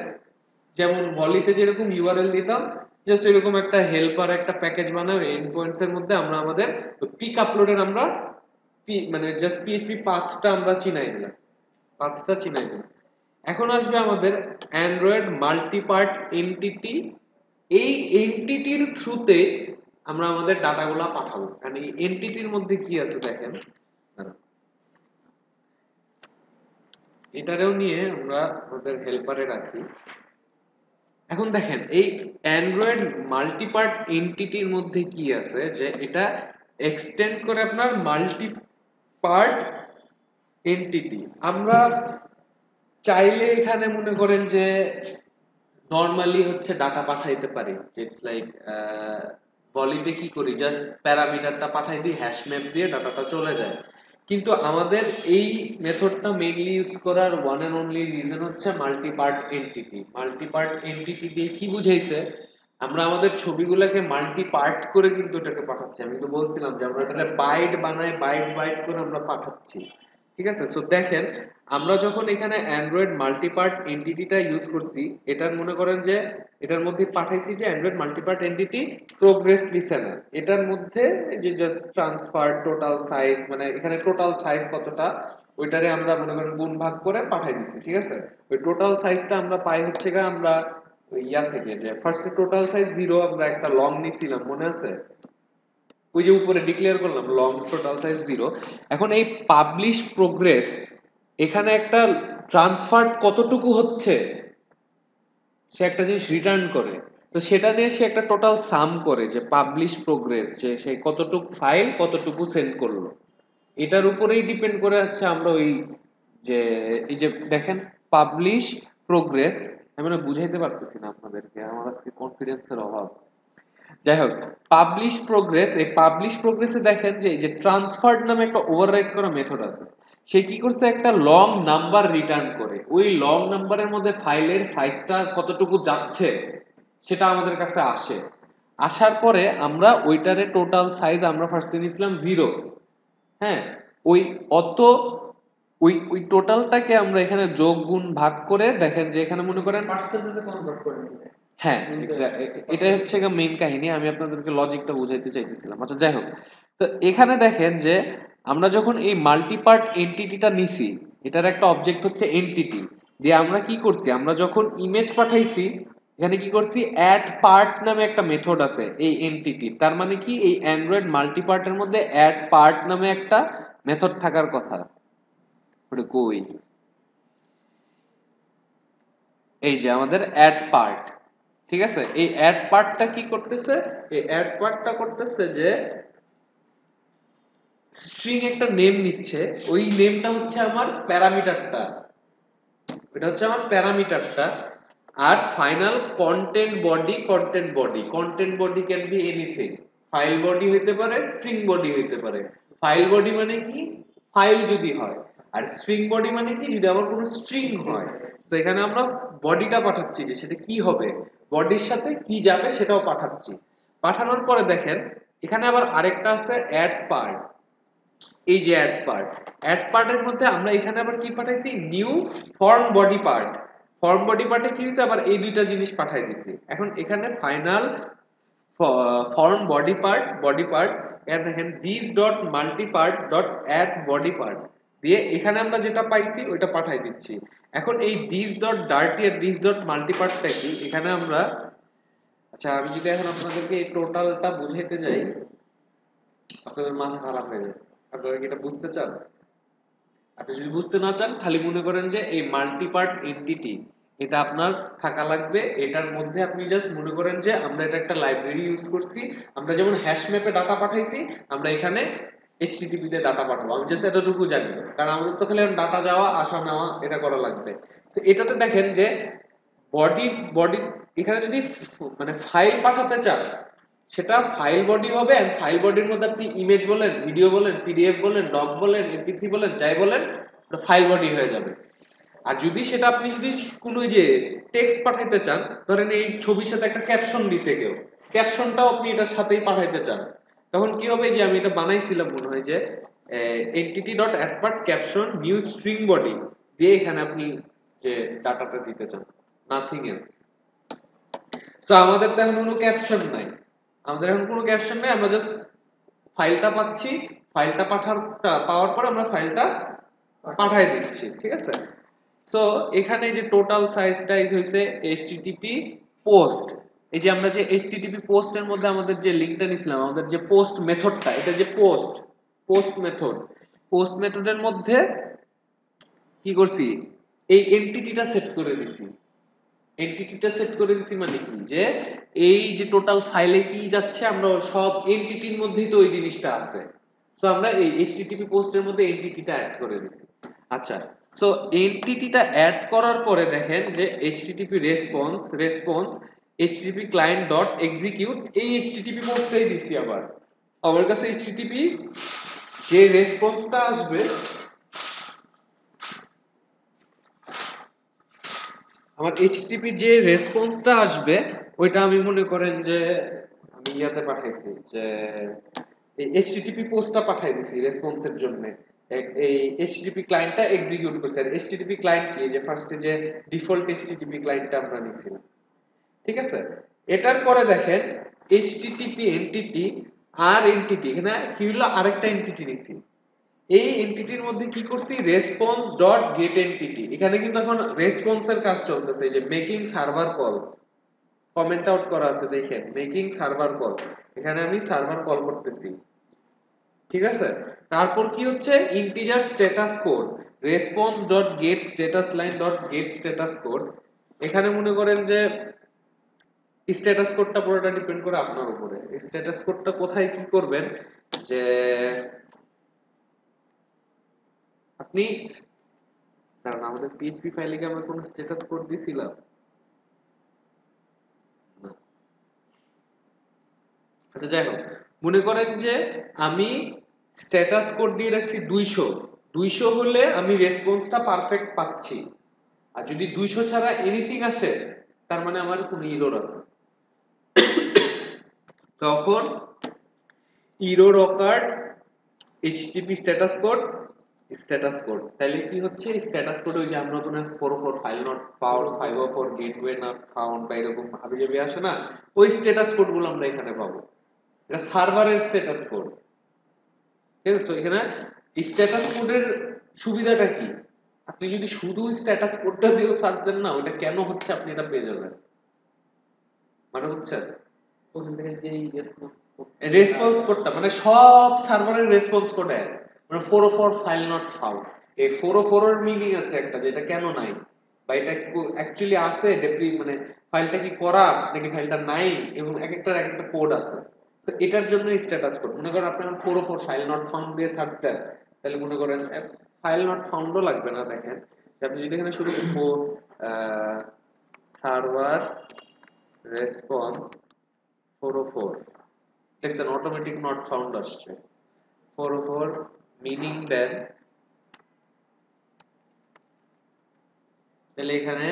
যেমন ভলিতে যেরকম ইউআরএল দিতাম, জাস্ট এরকম একটা হেল্পার একটা প্যাকেজ বানাই এন্ড পয়েন্টস এর মধ্যে আমরা আমাদের পিক আপলোডের আমরা মানে জাস্ট পিএইচপি পাথটা আমরা চিনাই দিলাম, পাথটা চিনাই দিলাম। এখন আসবে আমাদের অ্যান্ড্রয়েড মাল্টিপার্ট এনটিটি। এই এনটিটির থ্রুতে আমরা আমাদের ডাটাগুলো পাঠাবো। কারণ এই এনটিটির মধ্যে কি আছে দেখেন, এটারেও নিয়ে আমরা আমাদের হেল্পারে রাখি। এখন দেখেন এই অ্যান্ড্রয়েড মাল্টিপার্ট এনটিটির মধ্যে কি আছে, যে এটা এক্সটেন্ড করে আপনার মাল্টিপার্ট এনটিটি। আমরা চাইলে এখানে মনে করেন যে নরমালি হচ্ছে ডাটা পাঠাইতে পারি, ইটস লাইক বলিতে কি করি, জাস্ট প্যারামিটারটা পাঠাই দিই, হ্যাশ ম্যাপ দিয়ে ডাটাটা চলে যায়। কিন্তু আমাদের এই মেথডটা মেইনলি ইউজ করার ওয়ান এন্ড অনলি রিজন হচ্ছে মাল্টিপার্ট এনটিটি। মাল্টিপার্ট এনটিটি দিয়ে কি বুঝাইছে, আমরা আমাদের ছবিগুলোকে মাল্টিপার্ট করে কিন্তু এটাকে পাঠাচ্ছি। আমি তো বলছিলাম যে আমরা এটাকে বাইট বানাই, বাইট বাইট করে আমরা পাঠাচ্ছি, ঠিক আছে। সো দেখেন আমরা যখন এখানে অ্যান্ড্রয়েড মাল্টিপার্ট এনটিটিটা ইউজ করছি, এটার মনে করেন যে এটার মধ্যে পাঠাইছি যে অ্যান্ড্রয়েড মাল্টিপার্ট এনটিটি প্রোগ্রেস লিসেনার। এটার মধ্যে যে জাস্ট ট্রান্সফার টোটাল সাইজ, মানে এখানে টোটাল সাইজ কতটা ওইটারে আমরা মনে করেন গুণ ভাগ করে পাঠাই দিছি, ঠিক আছে। ওই টোটাল সাইজটা আমরা পাই হচ্ছে গা আমরা ইয়া থেকে, যে ফার্স্টে টোটাল সাইজ 0, আমরা একটা লং নিছিলাম মনে আছে, ওই যে উপরে ডিক্লেয়ার করলাম লং টোটাল সাইজ 0। এখন এই পাবলিশ প্রোগ্রেস এখানে একটা ট্রান্সফার কতটুকু হচ্ছে সে একটা জিনিস রিটার্ন করে, তো সেটা নিয়ে সে একটা টোটাল সাম করে যে পাবলিশ প্রোগ্রেস, যে সে কতটুকু ফাইল কতটুকু সেন্ড করলো, এটার উপরেই ডিপেন্ড করে হচ্ছে আমরা ওই যে এই যে দেখেন পাবলিশ প্রোগ্রেস। আমি না বুঝাইতে পারতেছি না আপনাদেরকে, আমার আজকে কনফিডেন্সের অভাব। যাই হোক, পাবলিশ প্রোগ্রেস, এই পাবলিশ প্রোগ্রেসে দেখেন যে এই যে ট্রান্সফার্ড নামে একটা ওভাররাইড করা মেথড আছে। সে কি করছে, একটা লং নাম্বার রিটার্ন করে, ওই লং নাম্বারের মধ্যে ফাইলের সাইজটা কতটুকু যাচ্ছে সেটা আমাদের কাছে আসে। আসার পরে আমরা ওইটারে টোটাল সাইজ আমরা ফার্স্টে নিয়েছিলাম 0, হ্যাঁ, ওই অত ওই ওই টোটালটাকে আমরা এখানে যোগ গুণ ভাগ করে দেখেন যে এখানে মনে করেন
পার্সেন্টেজে কনভার্ট করে নিতে।
হ্যাঁ, এটা হচ্ছে মেইন কাহিনী, আমি আপনাদেরকে লজিকটা বুঝাইতে চাইতেছিলাম। আচ্ছা যাই হোক, তো এখানে দেখেন যে আমরা যখন এই মাল্টিপার্ট এনটিটিটা নিছি, এটার একটা অবজেক্ট হচ্ছে এনটিটি, দিয়ে আমরা কি করছি, আমরা যখন ইমেজ পাঠাইছি এখানে কি করছি, অ্যাড পার্ট নামে একটা মেথড আছে এই এনটিটির। তার মানে কি, এই অ্যান্ড্রয়েড মাল্টিপার্টের মধ্যে অ্যাড পার্ট নামে একটা মেথড থাকার কথা। ওটা কই, এই যে আমাদের অ্যাড পার্ট, ঠিক আছে। এই অ্যাড পার্টটা কি করতেছে, এই অ্যাড পার্টটা করতেছে যে স্ট্রিং একটা নেম নিচ্ছে, ওই নেমটা হচ্ছে আমার প্যারামিটারটা, এটা হচ্ছে আমার প্যারামিটারটা। আর final content body, content body, content body can be anything, file body হইতে পারে, স্ট্রিং বডি হইতে পারে। ফাইল বডি মানে কি, ফাইল যদি হয়, আর স্ট্রিং বডি মানে কি, যদি আমার কোনো স্ট্রিং হয়। তো এখানে আমরা বডিটা পাঠাচ্ছি, যে সেটা কি হবে, বডির সাথে কি যাবে সেটাও পাঠাচ্ছি। পাঠানোর পরে দেখেন এখানে আবার আরেকটা আছে অ্যাড পার্ট। এই যে অ্যাড পার্টের মধ্যে আমরা এখানে আবার কি পাঠাইছি, new form body part. Form body পার্টে কি হয়েছে, আবার এই দুইটা জিনিস পাঠাই দিছি। এখন এখানে ফাইনাল ফর্ম বডি পার্ট এর দেখেন this dot multipart dot add body part দিয়ে এখানে আমরা যেটা পাইছি ওইটা পাঠাই দিচ্ছি। এখন এই দিস ডট ডার্টি আর দিস ডট মাল্টিপার্টটা কি, এখানে আমরা, আচ্ছা আমি যদি এখন আপনাদেরকে এই টোটালটা বুঝাইতে যাই আপনাদের মাথা খারাপ হয়ে যাবে। আপনারা কি এটা বুঝতে চান? আপনি যদি বুঝতে না চান, খালি মনে করেন যে এই মাল্টিপার্ট এনটিটি এটা আপনার থাকা লাগবে। এটার মধ্যে আপনি জাস্ট মনে করেন যে আমরা এটা একটা লাইব্রেরি ইউজ করছি। আমরা যেমন হ্যাশ ম্যাপে ডাটা পাঠাইছি, আমরা এখানে এইচটিটিপি তে ডাটা পাঠাবো। আমি জাস্ট এতটুকু জানি, কারণ আমাদের তো খালি ডাটা যাওয়া আসা নেওয়া এটা করা লাগবে। তো এটাতে দেখেন যে বডি বডি এখানে যদি মানে ফাইল পাঠাতে চান, সেটা ফাইল বডি হবে। এন্ড ফাইল বডির মধ্যে আপনি ইমেজ বলেন, ভিডিও বলেন, পিডিএফ বলেন, ডক বলেন, এমপি3 বলেন, যাই বলেন, ফাইল বডি হয়ে যাবে। আর যদি সেটা আপনি যদি কোনো যে টেক্সট পাঠাইতে চান, ধরেন এই ছবির সাথে একটা ক্যাপশন দিছে কেউ, ক্যাপশনটাও আপনি এটার সাথেই পাঠাইতে চান, তখন কি হবে, যে আমি এটা বানাইছিলাম মনে হয় যে entity dot add part caption new string body দিয়ে এখানে আপনি যে ডাটাটা দিতে চান, নাথিং এলস। সো আমাদের তো এখন কোনো ক্যাপশন নাই, আমরা জাস্ট ফাইলটা পাচ্ছি, ফাইলটা পাওয়ার পর আমরা ফাইলটা পাঠাই দিচ্ছি, ঠিক আছে। সো এখানে যে টোটাল সাইজ হইছে http পোস্ট, এই যে আমরা যে http পোস্টের মধ্যে আমাদের যে লিংকটা নিছিলাম, আমাদের যে পোস্ট মেথডটা, এটা যে পোস্ট মেথডের মধ্যে কি করছি, এই এন্টিটিটা সেট করে দিছি। মানে কি, যে এই যে টোটাল ফাইলে কি যাচ্ছে, আমরা সব এন্টিটির মধ্যেই তো ওই জিনিসটা আছে। সো আমরা এই http পোস্টের মধ্যে এন্টিটিটা অ্যাড করে দিছি। আচ্ছা, সো এন্টিটিটা অ্যাড করার পরে দেখেন যে http response http client dot execute, এই http পোস্টটাই দিছি। আবার আমার কাছে http যে রেসপন্সটা আসবে, আমার http যে রেসপন্সটা আসবে ওইটা আমি মনে করেন যে আমি ইয়াতে পাঠাইছি, যে এই http পোস্টটা পাঠাই দিছি রেসপন্সের জন্য, এই http ক্লায়েন্টটা এক্সিকিউট করছে। আর http ক্লায়েন্ট কি, যে ফার্স্টে যে ডিফল্ট http ক্লায়েন্টটা আমরা নিছিলাম, ঠিক আছে। এটার পরে দেখেন http এন্টিটি আর এন্টিটি, এখানে কি হলো, আরেকটা এন্টিটি নিছি। এই এন্টিটির মধ্যে কি করছি, রেসপন্স ডট গেট এন্টিটি, এখানে কিন্তু এখন রেসপন্সের কাজ চলতেছে, এই যে making server call, comment out করা আছে দেখেন, মেকিং সার্ভার কল, এখানে আমি সার্ভার কল করতেছি, ঠিক আছে। তারপর কি হচ্ছে, integer status code response dot gate status line dot gate status code, এখানে মনে করেন যে স্ট্যাটাস কোডটা পুরোটা ডিপেন্ড করে আপনার উপরে। স্ট্যাটাস কোডটা কোথায় কি করবেন, যে আপনি, কারণ আমাদের পিএইচপি ফাইলে কি আমরা কোনো স্ট্যাটাস কোড দিছিলাম না। আচ্ছা যাই হোক, মনে করেন যে আমি স্ট্যাটাস কোড দিয়ে রাখছি 200 হলে আমি রেসপন্সটা পারফেক্ট পাচ্ছি, আর যদি 200 ছাড়া এনিথিং আসে তার মানে আমার কোনো এরর আছে। তখন এরর অকার http স্ট্যাটাস কোড, তাহলে কি হচ্ছে, স্ট্যাটাস কোড ওই যে আমরা কোনো 404 file not found, 504 gateway not found বা এরকম হাবিজাবি আসে না, ওই স্ট্যাটাস কোড গুলো আমরা এখানে পাবো। এটা সার্ভারের স্ট্যাটাস কোড, ঠিক আছে। তো এখানে স্ট্যাটাস কোডের সুবিধাটা কি, আপনি যদি শুধু স্ট্যাটাস কোডটা দিয়েও সার্চ দেন না, ওটা কেন হচ্ছে আপনি এটা পেয়ে যাবেন, মানে হচ্ছে
ওখান থেকে যেই
রেসপন্স কোডটা, মানে সব সার্ভারের রেসপন্স কোড এক, মানে 404 ফাইল নট ফাউন্ড, এই 404 এর মিনিং আছে একটা, যেটা কেন নাই, বা এটা অ্যাকচুয়ালি আছে মানে ফাইলটা কি করা নাকি ফাইলটা নাই, এবং এক একটা কোড আছে। তো এটার জন্য স্ট্যাটাস কোড, মনে করেন আপনার 404 ফাইল নট ফাউন্ড দিয়ে সার্চ দেন, তাহলে মনে করেন ফাইল নট ফাউন্ডও লাগবে না। দেখেন আপনি যদি এখানে শুধু সার্ভার রেসপন্স 404 দেখছেন, অটোমেটিক নট ফাউন্ড আসছে। 404 মিনিং দেন, তাহলে এখানে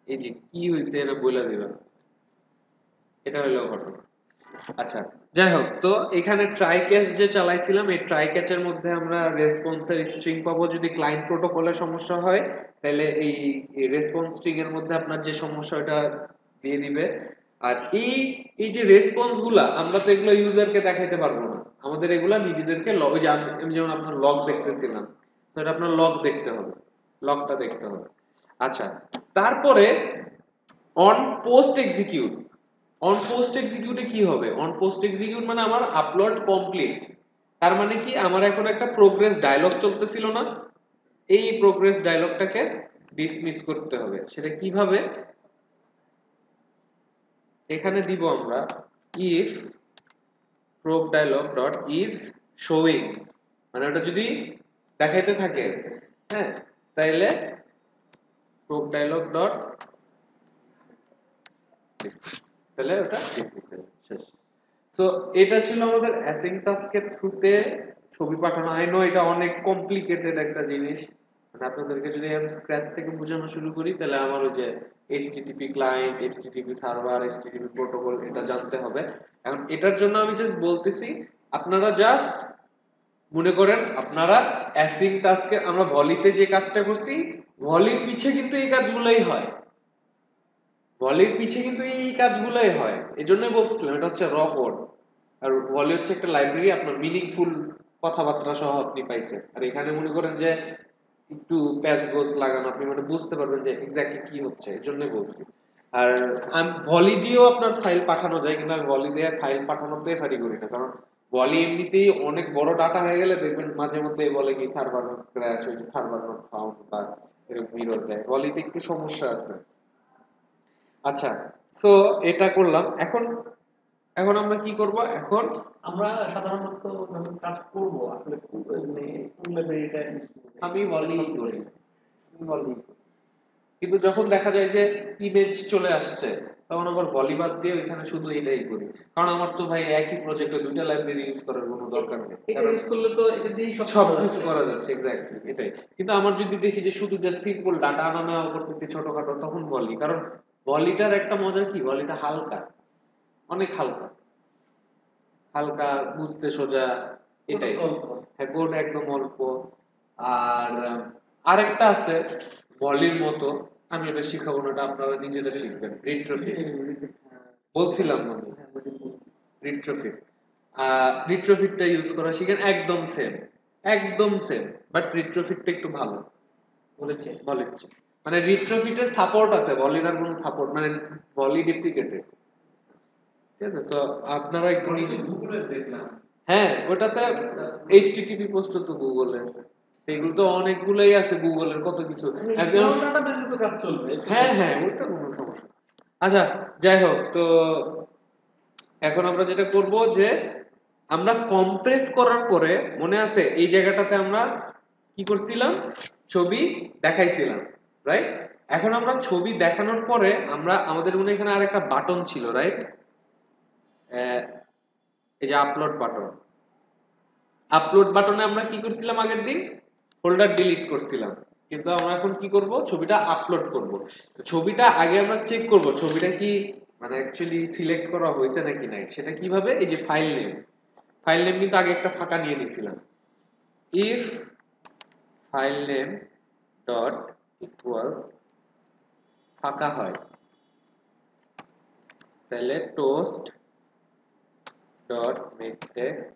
এই যে কি হয়েছে এটা বলে দিবেন, এটা হলো ঘটনা। আচ্ছা যাই হোক, তো এখানে ট্রাই ক্যাচ যে চালাইছিলাম, এই ট্রাই ক্যাচের মধ্যে আমরা রেসপন্সের স্ট্রিং পাবো। যদি ক্লায়েন্ট প্রোটোকলের সমস্যা হয় তাহলে এই রেসপন্স স্ট্রিং এর মধ্যে আপনার যে সমস্যা ওটা দিয়ে দিবে। আর এই যে রেসপন্স গুলা আমরা তো এগুলো ইউজারকে দেখাইতে পারবো না, আমাদের এগুলা নিজেদেরকে লগ, আমি যেমন আপনার লগ দেখতেছিলাম, তো এটা আপনার লগ দেখতে হবে, লগটা দেখতে হবে। আচ্ছা, তারপরে on post execute, on post এক্সিকিউটে কি হবে, অন পোস্ট এক্সিকিউট মানে আমার আপলোড কমপ্লিট, তার মানে কি আমার এখন একটা প্রোগ্রেস ডায়লগ চলতেছিল না, এই প্রোগ্রেস ডায়লগটাকে ডিসমিস করতে হবে। সেটা কিভাবে, এখানে দিব আমরা if prog dialog dot is showing, মানে ওটা যদি দেখাইতে থাকে, হ্যাঁ, তাইলে প্রোগ ডায়লগ ডট, তাহলে ওটা শেষ। সো এটা ছিল আমাদের অ্যাসিং টাস্কের থ্রুতে ছবি পাঠানো। আই নো এটা অনেক কমপ্লিকেটেড একটা জিনিস, মানে আপনাদেরকে যদি আমি স্ক্র্যাচ থেকে বোঝানো শুরু করি তাহলে আমার ওই যে HTTP client, HTTP server, HTTP protocol এটা জানতে হবে। এখন এটার জন্য আমি জাস্ট বলতেছি আপনারা জাস্ট মনে করেন আপনারা অ্যাসিং টাস্কে আমরা ভলিতে যে কাজটা করছি ভলির পিছে কিন্তু এই কাজগুলোই হয়, ভলির পিছে কিন্তু এই কাজগুলোই হয়। এজন্যই বলছিলাম এটা হচ্ছে র কোড। আর ভলি হচ্ছে একটা লাইব্রেরি, আপনার মিনিংফুল কথাবার্তা সহ আপনি পাইছেন। আর এখানে মনে করেন যে একটু প্যাচ গোজ লাগানো, আপনি মানে বুঝতে পারবেন যে এক্স্যাক্টলি কি হচ্ছে, এজন্যই বলছি। আর আমি ভলি দিয়েও আপনার ফাইল পাঠানো যায়, কিন্তু আমি ভলি দিয়ে ফাইল পাঠানো প্রেফারই করি না, কারণ ভলি এমনিতেই অনেক বড় ডাটা হয়ে গেলে দেখবেন মাঝে মধ্যে বলে কি সার্ভার ক্র্যাশ হয়েছে, সার্ভার নট ফাউন্ড, বা এরকম এরর দেয়। ভলিতে একটু সমস্যা আছে। আচ্ছা, সো এটা করলাম। এখন এখন আমরা কি করব? এখন
আমরা সাধারণত যখন কাজ করব আসলে কোন লাইব্রেরিটা ইউজ করব?
আমি ভলি করি, আমি ভলি করি। কিন্তু যখন দেখা যায় যে ইমেজ চলে আসছে তখন আবার ভলি বাদ দিয়ে ওইখানে শুধু এটাই করি, কারণ আমার তো ভাই একই প্রজেক্টে দুইটা লাইব্রেরি ইউজ করার কোনো দরকার নেই।
এটা ইউজ করলে তো এটা দিয়েই
সব কিছু করা যাচ্ছে, এক্স্যাক্টলি এটাই। কিন্তু আমার যদি দেখি যে শুধু জাস্ট সিম্পল ডাটা আনা নেওয়া করতেছি ছোটখাটো, তখন ভলি। কারণ ভলিটার একটা মজা কি, ভলিটা হালকা, অনেক হালকা, হালকা, বুঝতে সোজা, এটাই। হ্যাঁ, কোড একদম অল্প। আর আরেকটা আছে ভলির মতো, আমি এটা শিখাবো না, এটা আপনারা নিজেরা শিখবেন, রিট্রোফিট। বলছিলাম মানে রিট্রোফিট। রিট্রোফিটটা ইউজ করা শিখেন, একদম সেম, একদম সেম, বাট রিট্রোফিটটা একটু ভালো বলেছে, ভলির চেয়ে। মানে রিট্রোফিটের সাপোর্ট আছে, ভলির আর কোনো সাপোর্ট, মানে ভলি ডেপ্রিকেটেড। ঠিক আছে, তো আপনারা একটু নিজে
গুগলে দেখলাম।
হ্যাঁ, ওটাতে HTTP পোস্ট তো গুগলের, এগুলো তো অনেকগুলোই আছে গুগলের, কত কিছু একদম।
ডাটাবেসে তো কাজ চলবে।
হ্যাঁ হ্যাঁ, ওটা কোনো সমস্যা না। আচ্ছা, যাই হোক, তো এখন আমরা যেটা করব যে আমরা কম্প্রেস করার পরে, মনে আছে এই জায়গাটাতে আমরা কি করছিলাম, ছবি দেখাইছিলাম, রাইট? এখন আমরা ছবি দেখানোর পরে আমরা আমাদের মনে এখানে আরেকটা বাটন ছিল, রাইট? এই যে আপলোড বাটন, আপলোড বাটনে আমরা কি করছিলাম আগের দিন, ফোল্ডার ডিলিট করছিলাম। কিন্তু আমরা এখন কি করব, ছবিটা আপলোড করব। ছবিটা আগে আমরা চেক করব ছবিটা কি মানে অ্যাকচুয়ালি সিলেক্ট করা হয়েছে নাকি নাই। সেটা কিভাবে, এই যে ফাইল নেম, ফাইল নেম কিন্তু আগে একটা ফাঁকা নিয়ে নিয়েছিলাম। If file name dot equals ফাঁকা হয়, তাহলে toast dot make text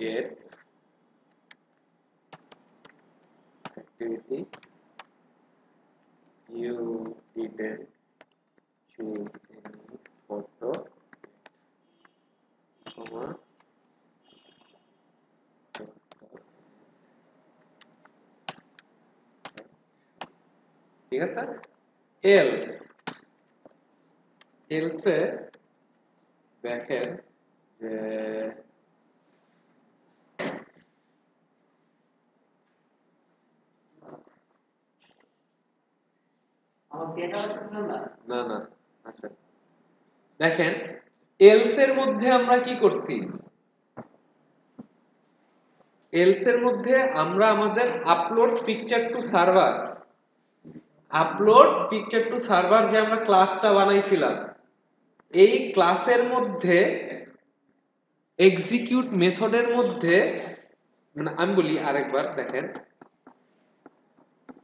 get activity you didn't choose any photo, comma, ঠিক আছে। এলস, এলসে দেখেন যে
আমার দেখা যাচ্ছে না।
না না, আচ্ছা দেখেন এলস এর মধ্যে আমরা কি করছি, এলস এর মধ্যে আমরা আমাদের upload picture to server, upload picture to server যে আমরা ক্লাসটা বানাইছিলাম, এই ক্লাসের মধ্যে এক্সিকিউট মেথডের মধ্যে, মানে আমি বলি আরেকবার দেখেন,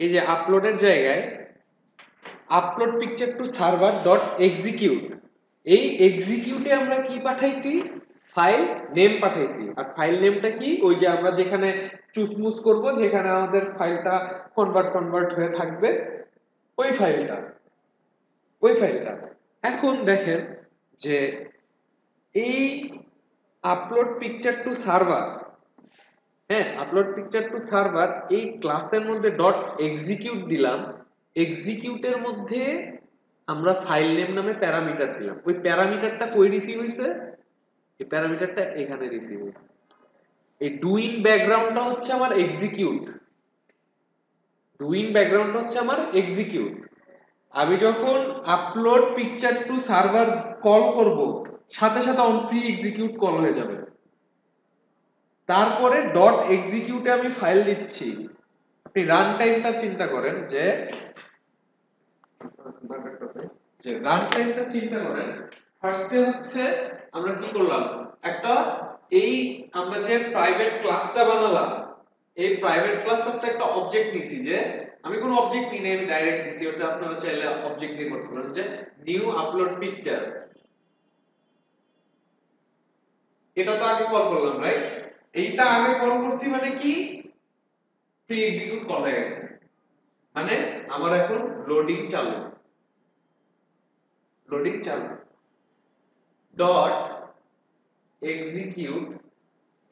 এই যে আপলোডের জায়গায় upload picture to server dot execute, এই এক্সিকিউটে আমরা কি পাঠাইছি, ফাইল নেম পাঠাইছি। আর ফাইল নেমটা কি, ওই যে আমরা যেখানে চুজমুজ করব, যেখানে আমাদের ফাইলটা কনভার্ট হয়ে থাকবে, ওই ফাইলটা, ওই ফাইলটা। এখন দেখেন যে এই আপলোড পিকচার টু সার্ভার, হ্যাঁ আপলোড পিকচার টু সার্ভার, এই ক্লাসের মধ্যে ডট এক্সিকিউট দিলাম, এক্সিকিউটের মধ্যে আমরা ফাইল নেম নামে প্যারামিটার দিলাম। ওই প্যারামিটারটা কই রিসিভ হইছে, এই প্যারামিটারটা এখানে রিসিভ হইছে। এই ডুইং ব্যাকগ্রাউন্ডটা হচ্ছে আমার এক্সিকিউট, ডুইং ব্যাকগ্রাউন্ডটা হচ্ছে আমার এক্সিকিউট। আমি যখন upload picture to server call করব, সাথে সাথে অন প্রি এক্সিকিউট কল হয়ে যাবে। তারপরে ডট এক্সিকিউটে আমি ফাইল দিচ্ছি, আপনি রান টাইমটা চিন্তা করেন যে রান টাইমটা চিন্তা করেন ফার্স্টে হচ্ছে আমরা কি করলাম একটা এই আমরা যে প্রাইভেট ক্লাসটা বানালাম এই প্রাইভেট ক্লাসটা একটা অবজেক্ট নিছি যে আমি কোনো অবজেক্ট নিই না আমি ডাইরেক্ট নিছি ওটা আপনারা চাইলে অবজেক্ট দিয়ে করতে পারেন যে নিউ আপলোড পিকচার এটা তো আগে কল করলাম রাইট এইটা আগে কল করছি মানে কি প্রি এক্সিকিউট কল হয়ে গেছে মানে আমার এখন লোডিং চালু ডট এক্সিকিউট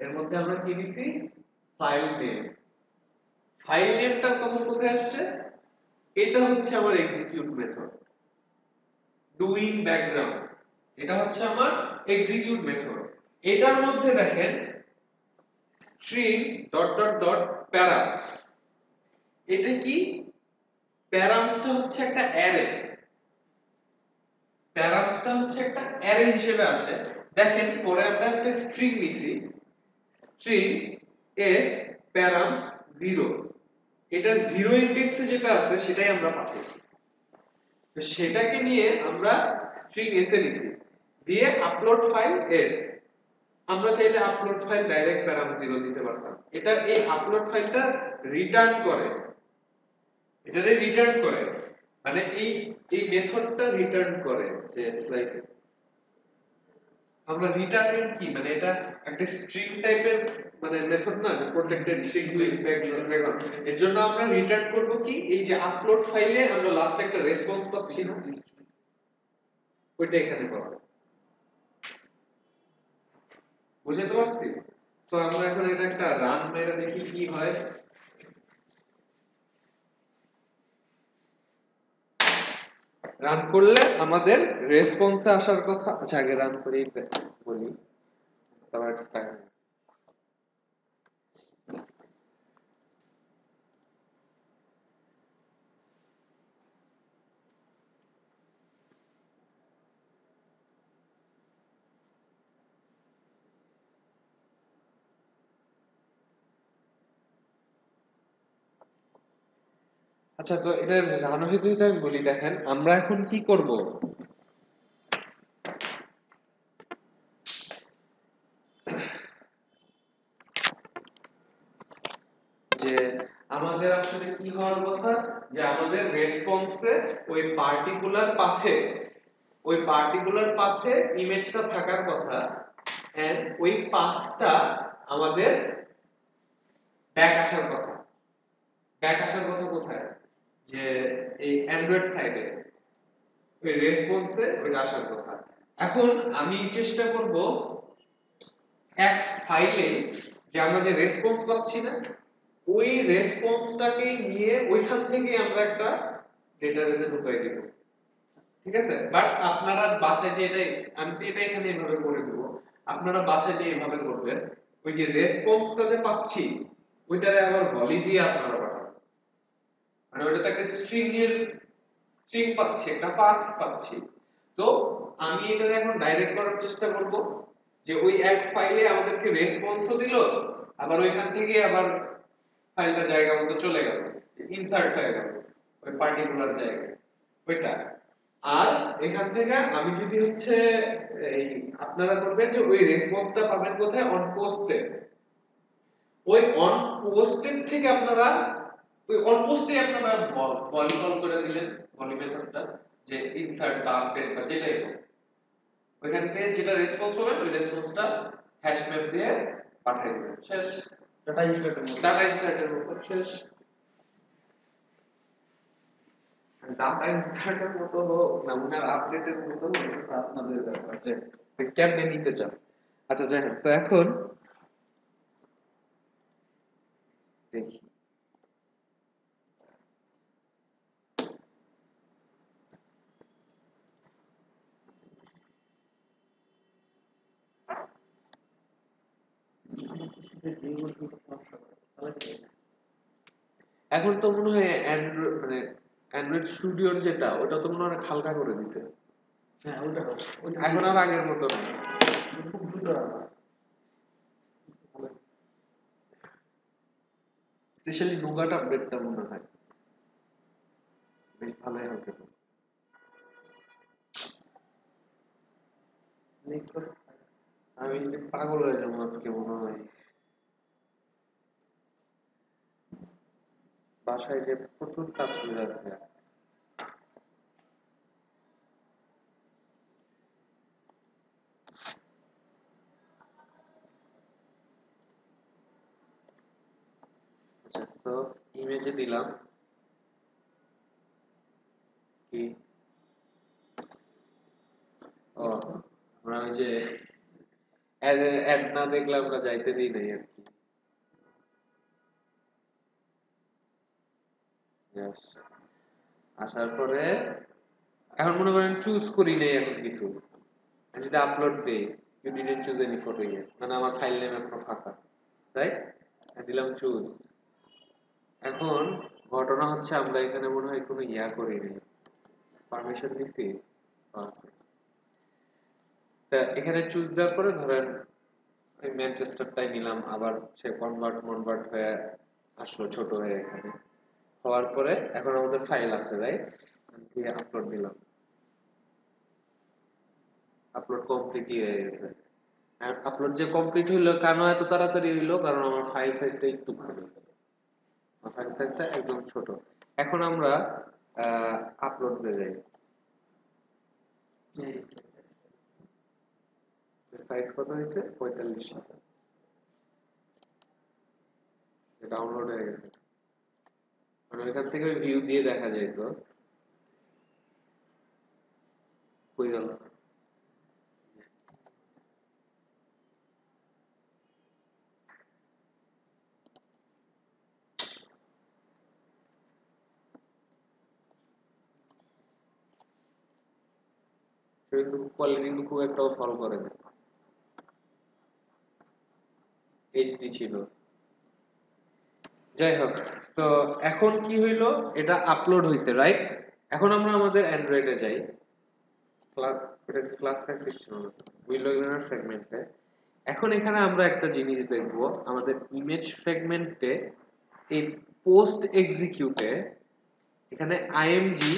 এর মধ্যে আমরা কি দিছি ফাইল নেমটা তখন কোথায় আসছে এটা হচ্ছে আমার এক্সিকিউট মেথড ডুইং ব্যাকগ্রাউন্ড এটা হচ্ছে আমার এক্সিকিউট মেথড এটার মধ্যে দেখেন string dot dot dot params এটা কি প্যারামসটা হচ্ছে একটা অ্যারে হিসেবে আসে দেখেন পরে আমরা একটা স্ট্রিং নিছি স্ট্রিং s params 0 এটা 0 ইনডেক্সে যেটা আছে সেটাই আমরা পাঠাইছি তো সেটাকে নিয়ে আমরা স্ট্রিং s এ নিছি দিয়ে আপলোড ফাইল s আমরা চাইলে আপলোড ফাইল ডাইরেক্ট প্যারাম 0 দিতে পারতাম এটা এই আপলোড ফাইলটা রিটার্ন করে মানে এই মেথডটা রিটার্ন করে যে লাইক আমরা রিটার্নিং কি মানে এটা একটা স্ট্রিং টাইপের মানে মেথড না যে প্রটেক্টেড স্ট্রিং ব্যাকগ্রাউন্ড এর জন্য আমরা রিটার্ন করব কি এই যে আপলোড ফাইলে আমরা লাস্টে একটা রেসপন্স পাচ্ছি না ওইটা এখানে পাবো বুঝতে পারছি তো আমরা এখন এটা একটা রান মেরে দেখি কি হয় রান করলে আমাদের রেসপন্সে আসার কথা আচ্ছা আগে রান করে বলি তারপর একটা টাইম আচ্ছা তো এটা রান হইতে হইতে আমি বলি দেখেন আমরা এখন কি করব যে আমাদের আসলে কি হওয়ার কথা যে আমাদের রেসপন্সে ওই পার্টিকুলার পাথে ইমেজটা থাকার কথা এন্ড ওই পাথটা আমাদের ব্যাক আসার কথা কোথায় যে এই অ্যান্ড্রয়েড সাইডে ওই রেসপন্সে ওইটা আসার কথা এখন আমি চেষ্টা করব এক ফাইলে যে আমরা যে রেসপন্স পাচ্ছি না ওই রেসপন্সটাকে নিয়ে ওইখান থেকে আমরা একটা ডেটাবেসে ঢুকাই দিব ঠিক আছে বাট আপনারা বাসায় যে আমি তো এটা এখানে এভাবে করে দেব আপনারা বাসায় যে এভাবে করবেন ওই যে রেসপন্সটা যে পাচ্ছি ওইটারে আবার ভলি দিয়ে আপনারা পাঠাবেন মানে ওইটা একটা স্ট্রিং পাচ্ছি একটা পাথ পাচ্ছি তো আমি এটা এখন ডাইরেক্ট করার চেষ্টা করব যে ওই এক ফাইলে আমাদেরকে রেসপন্সও দিল আবার ওইখান থেকে আবার ফাইলটা জায়গা মতো চলে গেল ইনসার্ট হয়ে গেল ওই পার্টিকুলার জায়গায় ওইটা আর এখান থেকে আমি যদি হচ্ছে এই আপনারা করবেন যে ওই রেসপন্সটা পাবেন কোথায় অন পোস্টে ওই অন পোস্টের থেকে আপনারা ওই অন পোস্টে আপনারা ভলি কল করে দিলেন ভলি মেথডটা যে ইনসার্ট বা আপডেট বা যেটাই হোক ওইখান থেকে যেটা রেসপন্স পাবেন ওই রেসপন্সটা হ্যাশ ম্যাপ দিয়ে পাঠিয়ে দিবেন শেষ ডাটা ইনসার্টের মতো শেষ ডাটা ইনসার্টের মতো নমুনার আপডেটের মতো আপনাদের ব্যাপার যে কেমনে নিতে চান আচ্ছা যাই হোক তো এখন দেখি এখন তো মনে হয় অ্যান্ড্রয়েড মানে অ্যান্ড্রয়েড স্টুডিওর যেটা ওটা তো মনে হয় অনেক হালকা করে দিছে
হ্যাঁ ওটা
এখন আর আগের মতো না
খুব দ্রুত
স্পেশালি নুগাট আপডেটটা মনে হয় বেশ ভালোই হেল্প করছে। আমি যে পাগল হয়ে যাবো আজকে মনে হয়, বাসায় যে প্রচুর কাজ চলে আছে। আচ্ছা, তো ইমেজে দিলাম কি, ও আমরা ওই যে অ্যাড না দেখলে আমরা যাইতে দিই নাই আর কি। Just আসার পরে এখন মনে করেন চুজ করি নাই এখন কিছু, আমি যদি আপলোড দেই you didn't choose any photo yet, মানে আমার ফাইল নেম এখনো ফাঁকা, রাইট? দিলাম চুজ। এখন ঘটনা হচ্ছে আমরা এখানে মনে হয় কোনো ইয়া করি নাই, পারমিশন দিছি। আচ্ছা, তা এখানে চুজ দেওয়ার পরে ধরেন ওই ম্যানচেস্টারটাই নিলাম, আবার সে কনভার্ট হয়ে আসলো ছোট হয়ে এখানে, হওয়ার পরে এখন আমাদের ফাইল আছে, রাইট? দিয়ে আপলোড দিলাম, আপলোড কমপ্লিট হয়ে গেছে। আপলোড যে কমপ্লিট হইলো কেন এত তাড়াতাড়ি হইলো, কারণ আমার ফাইল সাইজটা একটু ভালো, আমার ফাইল সাইজটা একদম ছোট। এখন আমরা আপলোড দিয়ে যাই, সাইজ কত হয়েছে 45 টাকা, ডাউনলোড হয়ে গেছে। মানে ওইখান থেকে ভিউ দিয়ে দেখা যায় তো কই গেল। কিন্তু কোয়ালিটি কিন্তু খুব একটাও ফলো করে না, এইচডি ছিল। যাই হোক, তো এখন কি হইলো, এটা আপলোড হয়েছে, রাইট? এখন আমরা আমাদের অ্যান্ড্রয়েডে যাই, ক্লাস প্র্যাকটিস ছিল না, উইন্ডো ফ্র্যাগমেন্টে। এখন এখানে আমরা একটা জিনিস দেখব, আমাদের ইমেজ ফ্র্যাগমেন্টে এই পোস্ট এক্সিকিউটে এখানে আইএমজি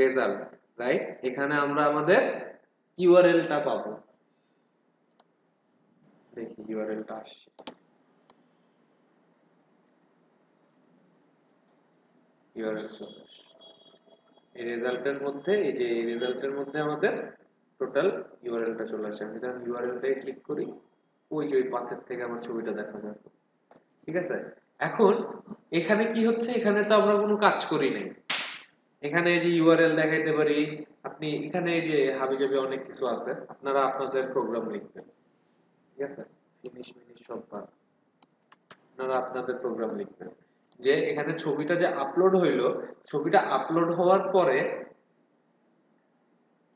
রেজাল্ট, রাইট? এখানে আমরা আমাদের ইউআরএলটা পাবো। দেখি ইউআরএলটা আসছে, ইউআরএল চলে আসছে এই রেজাল্টের মধ্যে, এই যে এই রেজাল্টের মধ্যে আমাদের টোটাল ইউআরএলটা চলে আসে। আমি যখন ইউআরএলটাই ক্লিক করি, ওই যে ওই পাথের থেকে আমার ছবিটা দেখা যায়, ঠিক আছে? এখন এখানে কি হচ্ছে, এখানে তো আমরা কোনো কাজ করি নাই, এখানে এই যে ইউআরএল দেখাইতে পারি, আপনি এখানে এই যে হাবিজাবি অনেক কিছু আছে, আপনারা আপনাদের প্রোগ্রাম লিখবেন, ঠিক আছে? ফিনিশ মিনিশ সব বাদ, আপনারা আপনাদের প্রোগ্রাম লিখবেন। যে এখানে ছবিটা যে আপলোড হইলো, ছবিটা আপলোড হওয়ার পরে,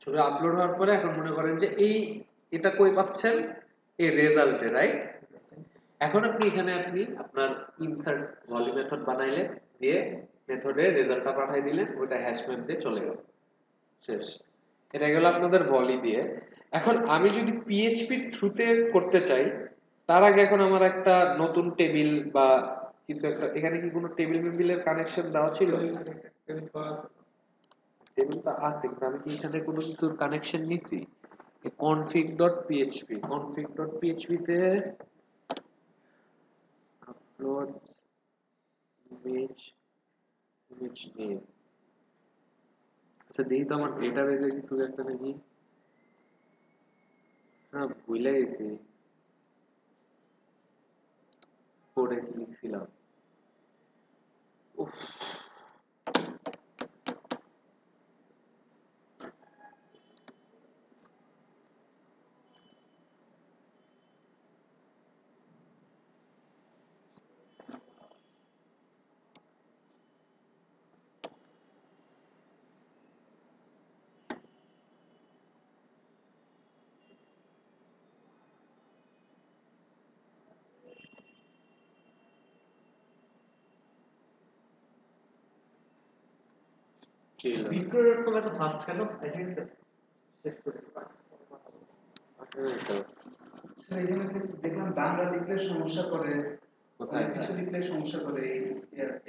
ছবি আপলোড হওয়ার পরে এখন মনে করেন যে এই এটা কই পাচ্ছেন, এই রেজাল্টে, রাইট? এখন আপনি এখানে আপনি আপনার ইনসার্ট ভলি মেথড বানাইলেন, দিয়ে মেথডে রেজাল্টটা পাঠিয়ে দিলেন, ওটা হ্যাশ ম্যাপ দিয়ে চলে গেল, শেষ। এটা গেল আপনাদের ভলি দিয়ে। এখন আমি যদি পিএইচপি থ্রুতে করতে চাই, তার আগে এখন আমার একটা নতুন টেবিল বা কিছু একটা, এখানে কি কোনো টেবিল মেবিলের কানেকশন দেওয়া ছিল? টেবিল তো আছে, কিন্তু আমি কি এখানে কোনো কিছুর কানেকশন নিছি? config.php তে আপলোড ইমেজ নেম। আচ্ছা দেখি তো আমার ডেটাবেজে কিছু আছে নাকি। হ্যাঁ, ভুলে গেছি কোডে কি লিখছিলাম। উফ, কি হলো?
বিক্রয়ের তোলা তো ফার্স্ট কেন এসে গেছে শেষ করে
আসলে তো
এখানে দেখলাম বাংলা লিখলে সমস্যা করে,
কোথায়
কিছু লিখলে সমস্যা করে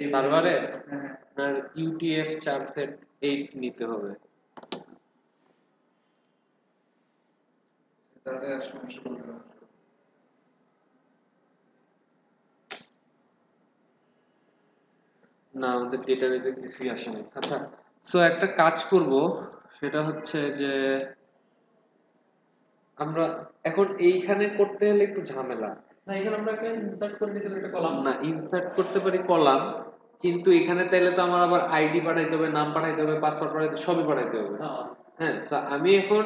এই
সার্ভারে
হ্যাঁ
আপনার ইউটিএফ 4 সেট 8 নিতে হবে।
তাহলে আর সমস্যা করবে না।
না, আমাদের ডেটাবেজে কিছুই আসেনি। আচ্ছা, সো একটা কাজ করব, সেটা হচ্ছে যে আমরা এখন এইখানে করতে হলে একটু ঝামেলা।
না, এখানে আমরা একটা ইনসার্ট করে নিতে একটা কলাম
না, ইনসার্ট করতে পারি কলাম, কিন্তু এখানে তাইলে তো আমার আবার আইডি পাঠাইতে হবে, নাম পাঠাইতে হবে, পাসওয়ার্ড পাঠাইতে, সবই পাঠাইতে হবে। হ্যাঁ, তো আমি এখন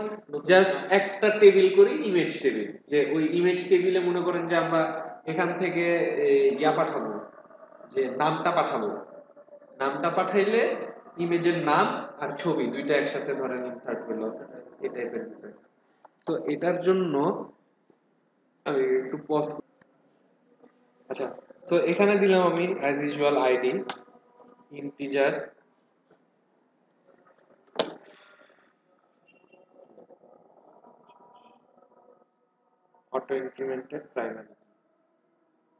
জাস্ট একটা টেবিল করি, ইমেজ টেবিল, যে ওই ইমেজ টেবিলে মনে করেন যে আমরা এখান থেকে ইয়া পাঠাবো, যে নামটা পাঠাবো, নামটা পাঠাইলে ইমেজের নাম আর ছবি দুইটা একসাথে ধরেন ইনসার্ট হলো, এই টাইপের বিষয়। তো এটার জন্য আমি একটু পজ। আচ্ছা, সো এখানে দিলাম আমি as usual ID integer, auto incremented primary,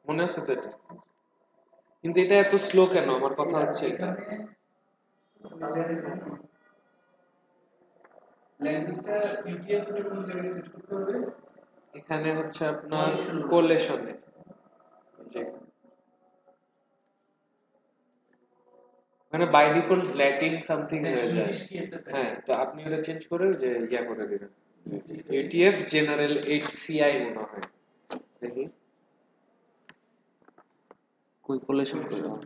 মনে আছে তো এটা? কিন্তু এটা এত স্লো কেন? আমার কথা হচ্ছে এটা
ল্যাঙ্গুয়েজটা ইউটিএফ এর কোন জায়গায় সেট করতে হবে?
এখানে হচ্ছে আপনার কোলেশনে, যে মানে বাই ডিফল্ট ল্যাটিন সামথিং হয়ে যায়। হ্যাঁ, তো আপনি ওটা চেঞ্জ করে যে ইয়া করে দিবেন, ইউটিএফ জেনারেল 8 সিআই মনে হয়। দেখি কই কোলেশন করলাম,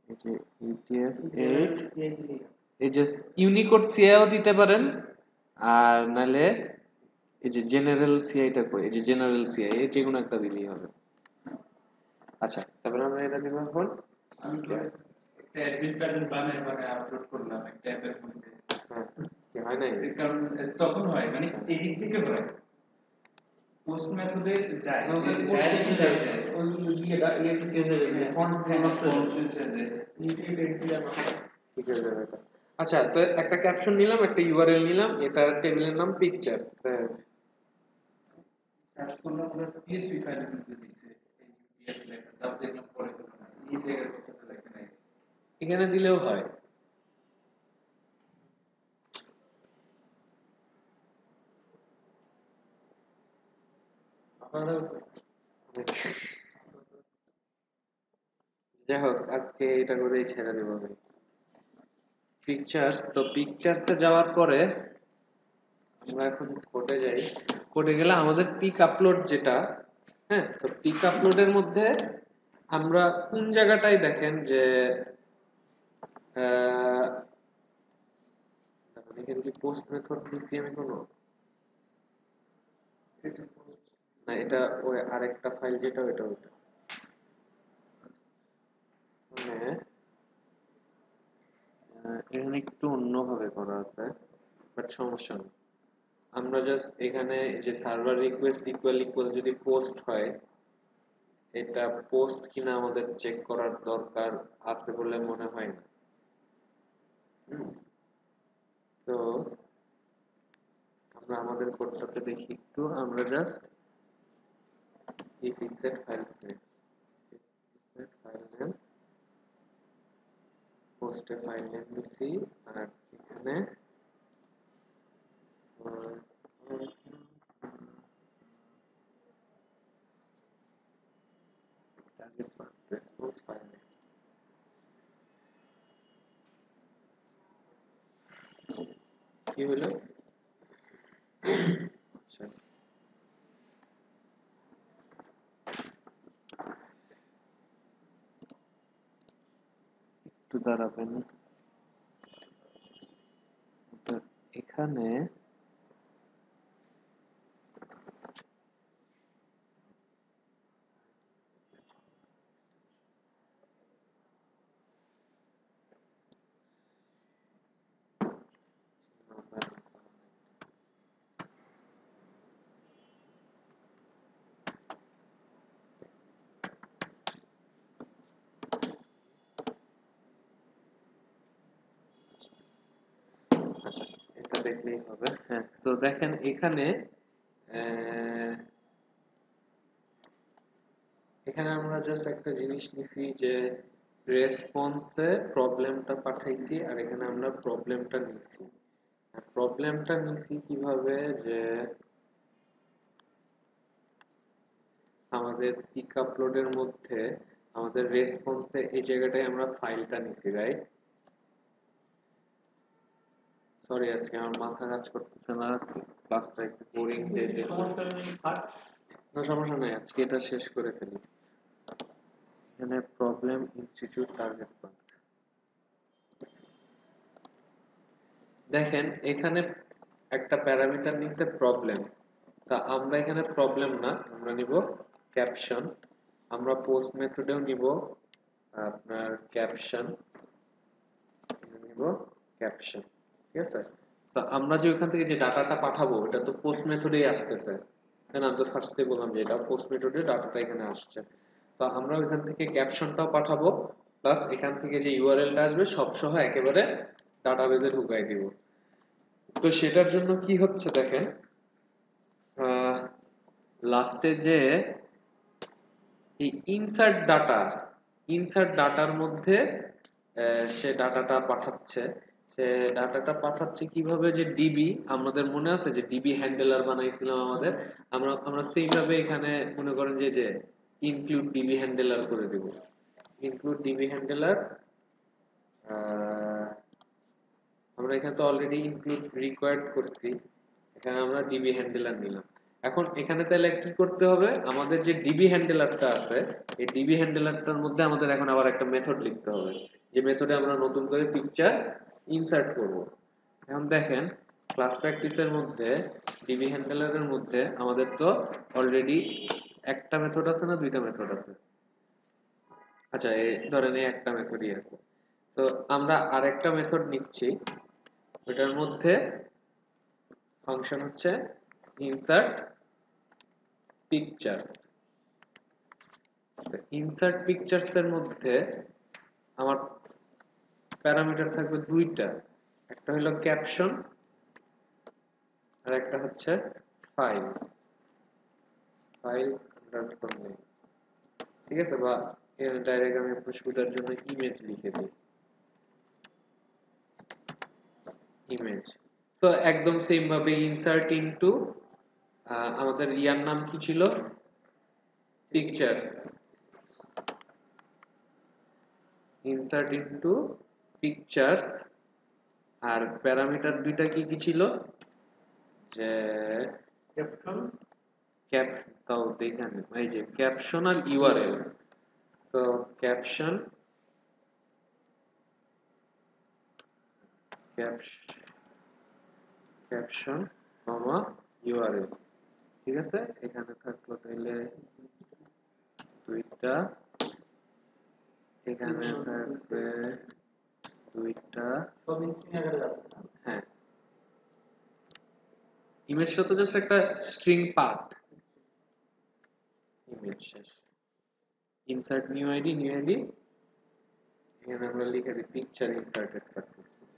এই যে ইউটিএফ 8, এই যে ইউনিকোড সিআইও দিতে পারেন, আর নালে এই যে জেনারেল সিআইটা কই, এই যে জেনারেল সিআই, এই যে কোনো একটা দিলেই হবে। আচ্ছা, তারপরে আমরা এটা দিব এখন।
আমি একটা অ্যাডমিন প্যানেল বানায় আপলোড করলাম একটা অ্যাপের মধ্যে।
হ্যাঁ, কি হয় নাই?
কারণ তখন হয় মানে এই দিক থেকে হয়, পোস্ট মেথডে যায় যায় কি যায় যায়
ওই ইয়েটা চেঞ্জ হয়ে যাবে, ফন্ট নষ্ট হয়ে যাবে,
চেঞ্জ হয়ে যায়।
ঠিক হয়ে যাবে এটা। আচ্ছা, তো একটা ক্যাপশন নিলাম, একটা ইউআরএল নিলাম, এটা টেবিলের নাম পিকচার্স।
সার্চ করলাম আমরা পিএইচপি ফাইলের মধ্যে দিছে এই ইউটিএফ লেখা, তারপর দেখলাম পরে এই জায়গার কথা লেখা নাই।
এখানে দিলেও হয়। যাই হোক, আজকে এটা করেই ছেড়ে দেবো আমি। পিকচার্স, তো পিকচার্সে যাওয়ার পরে আমরা এখন কোডে যাই। কোডে গেলে আমাদের পিক আপলোড যেটা, হ্যাঁ, তো পিক আপলোডের মধ্যে আমরা কোন জায়গাটায় দেখেন যে এখানে কি পোস্ট মেথড দিছি আমি কোনো? না, এটা ওই আরেকটা ফাইল যেটা, ওইটা মানে এখানে একটু অন্যভাবে করা আছে, বাট সমস্যা নেই। আমরা জাস্ট এখানে যে সার্ভার রিকোয়েস্ট ইকুয়াল ইকুয়াল যদি পোস্ট হয়, এটা পোস্ট কিনা আমাদের চেক করার দরকার আছে বলে মনে হয় না। তো আমরা আমাদের কোডটাতে দেখি একটু, আমরা just if set files name, set file name, post a file name দিছি, আর এখানে target response file name কি হলো? আচ্ছা, একটু দাঁড়াবেন। তো এখানে এটা দেখলেই হবে। হ্যাঁ, সো দেখেন এখানে এখানে আমরা জাস্ট একটা জিনিস নিছি যে রেসপন্সে প্রবলেমটা পাঠাইছি আর এখানে আমরা প্রবলেমটা নিছি। প্রবলেমটা নিছি কিভাবে যে আমাদের পিক আপলোডের মধ্যে আমাদের রেসপন্সে এই জায়গাটায় আমরা ফাইলটা নিছি, রাইট? সরি আজকে আমার মাথা কাজ করতেছে না, ক্লাসটা একটু বোরিং যাইতেছে। না সমস্যা নাই, আজকে এটা শেষ করে ফেলি। এখানে প্রবলেম ইনস্টিটিউট টার্গেট পাথ, দেখেন এখানে একটা প্যারামিটার নিচ্ছে প্রবলেম। তা আমরা এখানে প্রবলেম না, আমরা নিব ক্যাপশন। আমরা পোস্ট মেথডেও নিব আপনার ক্যাপশন, নিব ক্যাপশন, ঠিক আছে? সো আমরা যে ওখান থেকে যে ডাটাটা পাঠাবো এটা তো পোস্ট মেথডেই আসতেছে, তাই না? আমি তো ফার্স্টে বললাম যে এটা পোস্ট মেথডে ডাটাটা এখানে আসছে। তো আমরা ওইখান থেকে ক্যাপশনটাও পাঠাবো, প্লাস এখান থেকে যে ইউআরএলটা আসবে সব সহ একেবারে ডাটাবেজে ঢুকাই দিব। তো সেটার জন্য কি হচ্ছে দেখেন, লাস্টে যে এই ইনসার্ট ডাটার মধ্যে সে ডাটাটা পাঠাচ্ছে। সে ডাটাটা পাঠাচ্ছে কিভাবে, যে ডিবি, আমাদের মনে আছে যে ডিবি হ্যান্ডেলার বানাইছিলাম আমাদের, আমরা সেইভাবে এখানে মনে করেন যে ইনক্লুড ডিবি হ্যান্ডেলার করে দেব। ইনক্লুড ডিবি হ্যান্ডেলার, আমরা এখানে তো অলরেডি ইনক্লুড রিকোয়ার্ড করছি, এখানে আমরা ডিবি হ্যান্ডেলার নিলাম। এখন এখানে তাহলে কি করতে হবে, আমাদের যে ডিবি হ্যান্ডেলারটা আছে এই ডিবি হ্যান্ডেলারটার মধ্যে আমাদের এখন আবার একটা মেথড লিখতে হবে, যে মেথডে আমরা নতুন করে পিকচার ইনসার্ট করব। এখন দেখেন ক্লাস প্র্যাকটিসের মধ্যে ডিবি হ্যান্ডেলারের মধ্যে আমাদের তো অলরেডি একটা মেথড আছে না দুইটা মেথড আছে? আচ্ছা, এই ধরেন এই একটা মেথডই আছে। তো আমরা আরেকটা মেথড নিচ্ছি, ওটার মধ্যে ফাংশন হচ্ছে ইনসার্ট পিকচার্স। ইনসার্ট পিকচার্স এর মধ্যে আমার প্যারামিটার থাকবে দুইটা, একটা হলো ক্যাপশন আর একটা হচ্ছে ফাইল আন্ডারস্কোর নেম, ঠিক আছে? বা ডাইরেক্ট আমি আপনার সুবিধার জন্য ইমেজ লিখে দিই, ইমেজ। তো একদম সেম ভাবে ইনসার্ট ইনটু, আমাদের ইয়ার নাম কি ছিল, পিকচার্স, ইনসার্ট ইনটু পিকচার্স। আর প্যারামিটার দুইটা কি কি ছিল, যে
ক্যাপশন
তাও দেখেন এই যে ক্যাপশন আর ইউআরএল। সো ক্যাপশন ক্যাপশন কমা ইউআরএল, ঠিক আছে? এখানে থাকলো তাহলে দুইটা, এখানে থাকবে দুইটা,
সব স্ক্রিনে যাচ্ছে না।
হ্যাঁ। ইমেজটা তো জাস্ট একটা স্ট্রিং পাথ, ইমেজ শেষ। ইনসার্ট নিউ আইডি, এখানে আমরা লিখে দিই picture inserted successfully,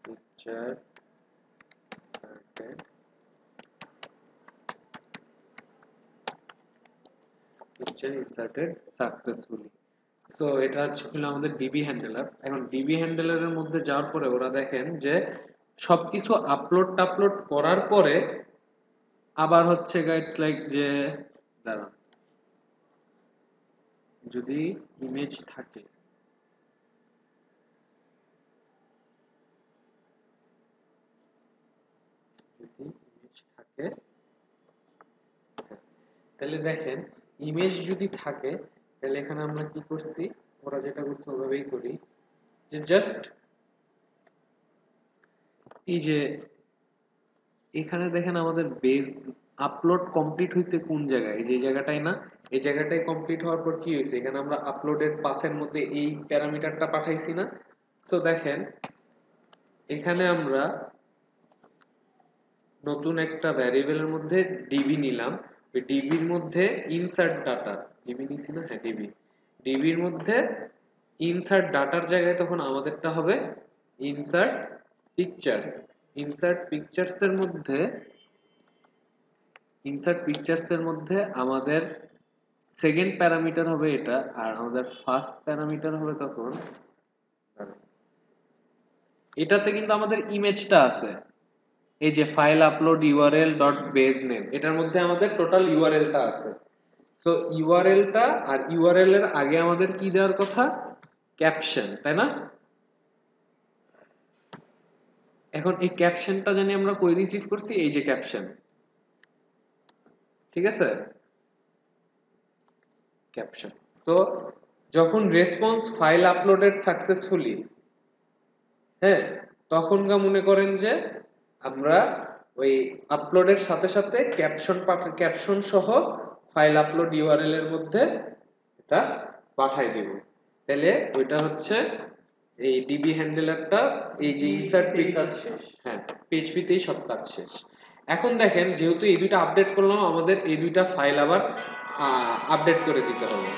picture inserted successfully. So এটা ছিল আমাদের ডিবি হ্যান্ডেলার। এখন ডিবি হ্যান্ডেলারের মধ্যে যাওয়ার পরে ওরা দেখেন যে সবকিছু আপলোড করার পরে আবার হচ্ছে গাইডস লাইক যে দাঁড়ান, যদি ইমেজ থাকে, তাহলে দেখেন ইমেজ যদি থাকে তাহলে এখানে আমরা কি করছি, ওরা যেটা করছে ওভাবেই করি, যে জাস্ট এই যে এখানে দেখেন আমাদের বেজ আপলোড কমপ্লিট হয়েছে কোন জায়গায়, যে জায়গাটাই না, এই জায়গাটাই কমপ্লিট হওয়ার পর কি হয়েছে, এখানে আমরা আপলোডের পাথের মধ্যে এই প্যারামিটারটা পাঠাইছি না? সো দেখেন এখানে আমরা নতুন একটা ভ্যারিয়েবলের মধ্যে ডিবি নিলাম, ওই ডিবির মধ্যে ইনসার্ট ডাটা, ডিবি নিছি না, হ্যাঁ ডিবি, ডিবির মধ্যে ইনসার্ট ডাটার জায়গায় তখন আমাদেরটা হবে ইনসার্ট পিকচার্স। ইনসার্ট পিকচার্সের মধ্যে আমাদের সেকেন্ড প্যারামিটার হবে এটা, আর আমাদের ফার্স্ট প্যারামিটার হবে তখন এটাতে কিন্তু আমাদের ইমেজটা আছে, এই যে file upload URL dot base name, এটার মধ্যে আমাদের টোটাল ইউআরএলটা আছে। সো ইউআরএলটা আর ইউআরএল এর আগে আমাদের কি দেওয়ার কথা, ক্যাপশন, তাই না? এখন এই ক্যাপশনটা জানি আমরা কই রিসিভ করছি, এই যে ক্যাপশন, ঠিক আছে, ক্যাপশন। সো যখন রেসপন্স ফাইল আপলোডেড সাকসেসফুলি, হ্যাঁ, তখনকার মনে করেন যে আমরা ওই আপলোডের সাথে সাথে ক্যাপশন সহ ফাইল আপলোড ইউআরএল এর মধ্যে এটা পাঠাই দিব। তাহলে ওইটা হচ্ছে এই ডিবি হ্যান্ডেলারটা, এই যে ইনসার্ট পেজ, হ্যাঁ, PHP তেই সব কাজ শেষ। এখন দেখেন যেহেতু এই দুইটা আপডেট করলাম, আমাদের এই দুইটা ফাইল আবার আপডেট করে দিতে হবে।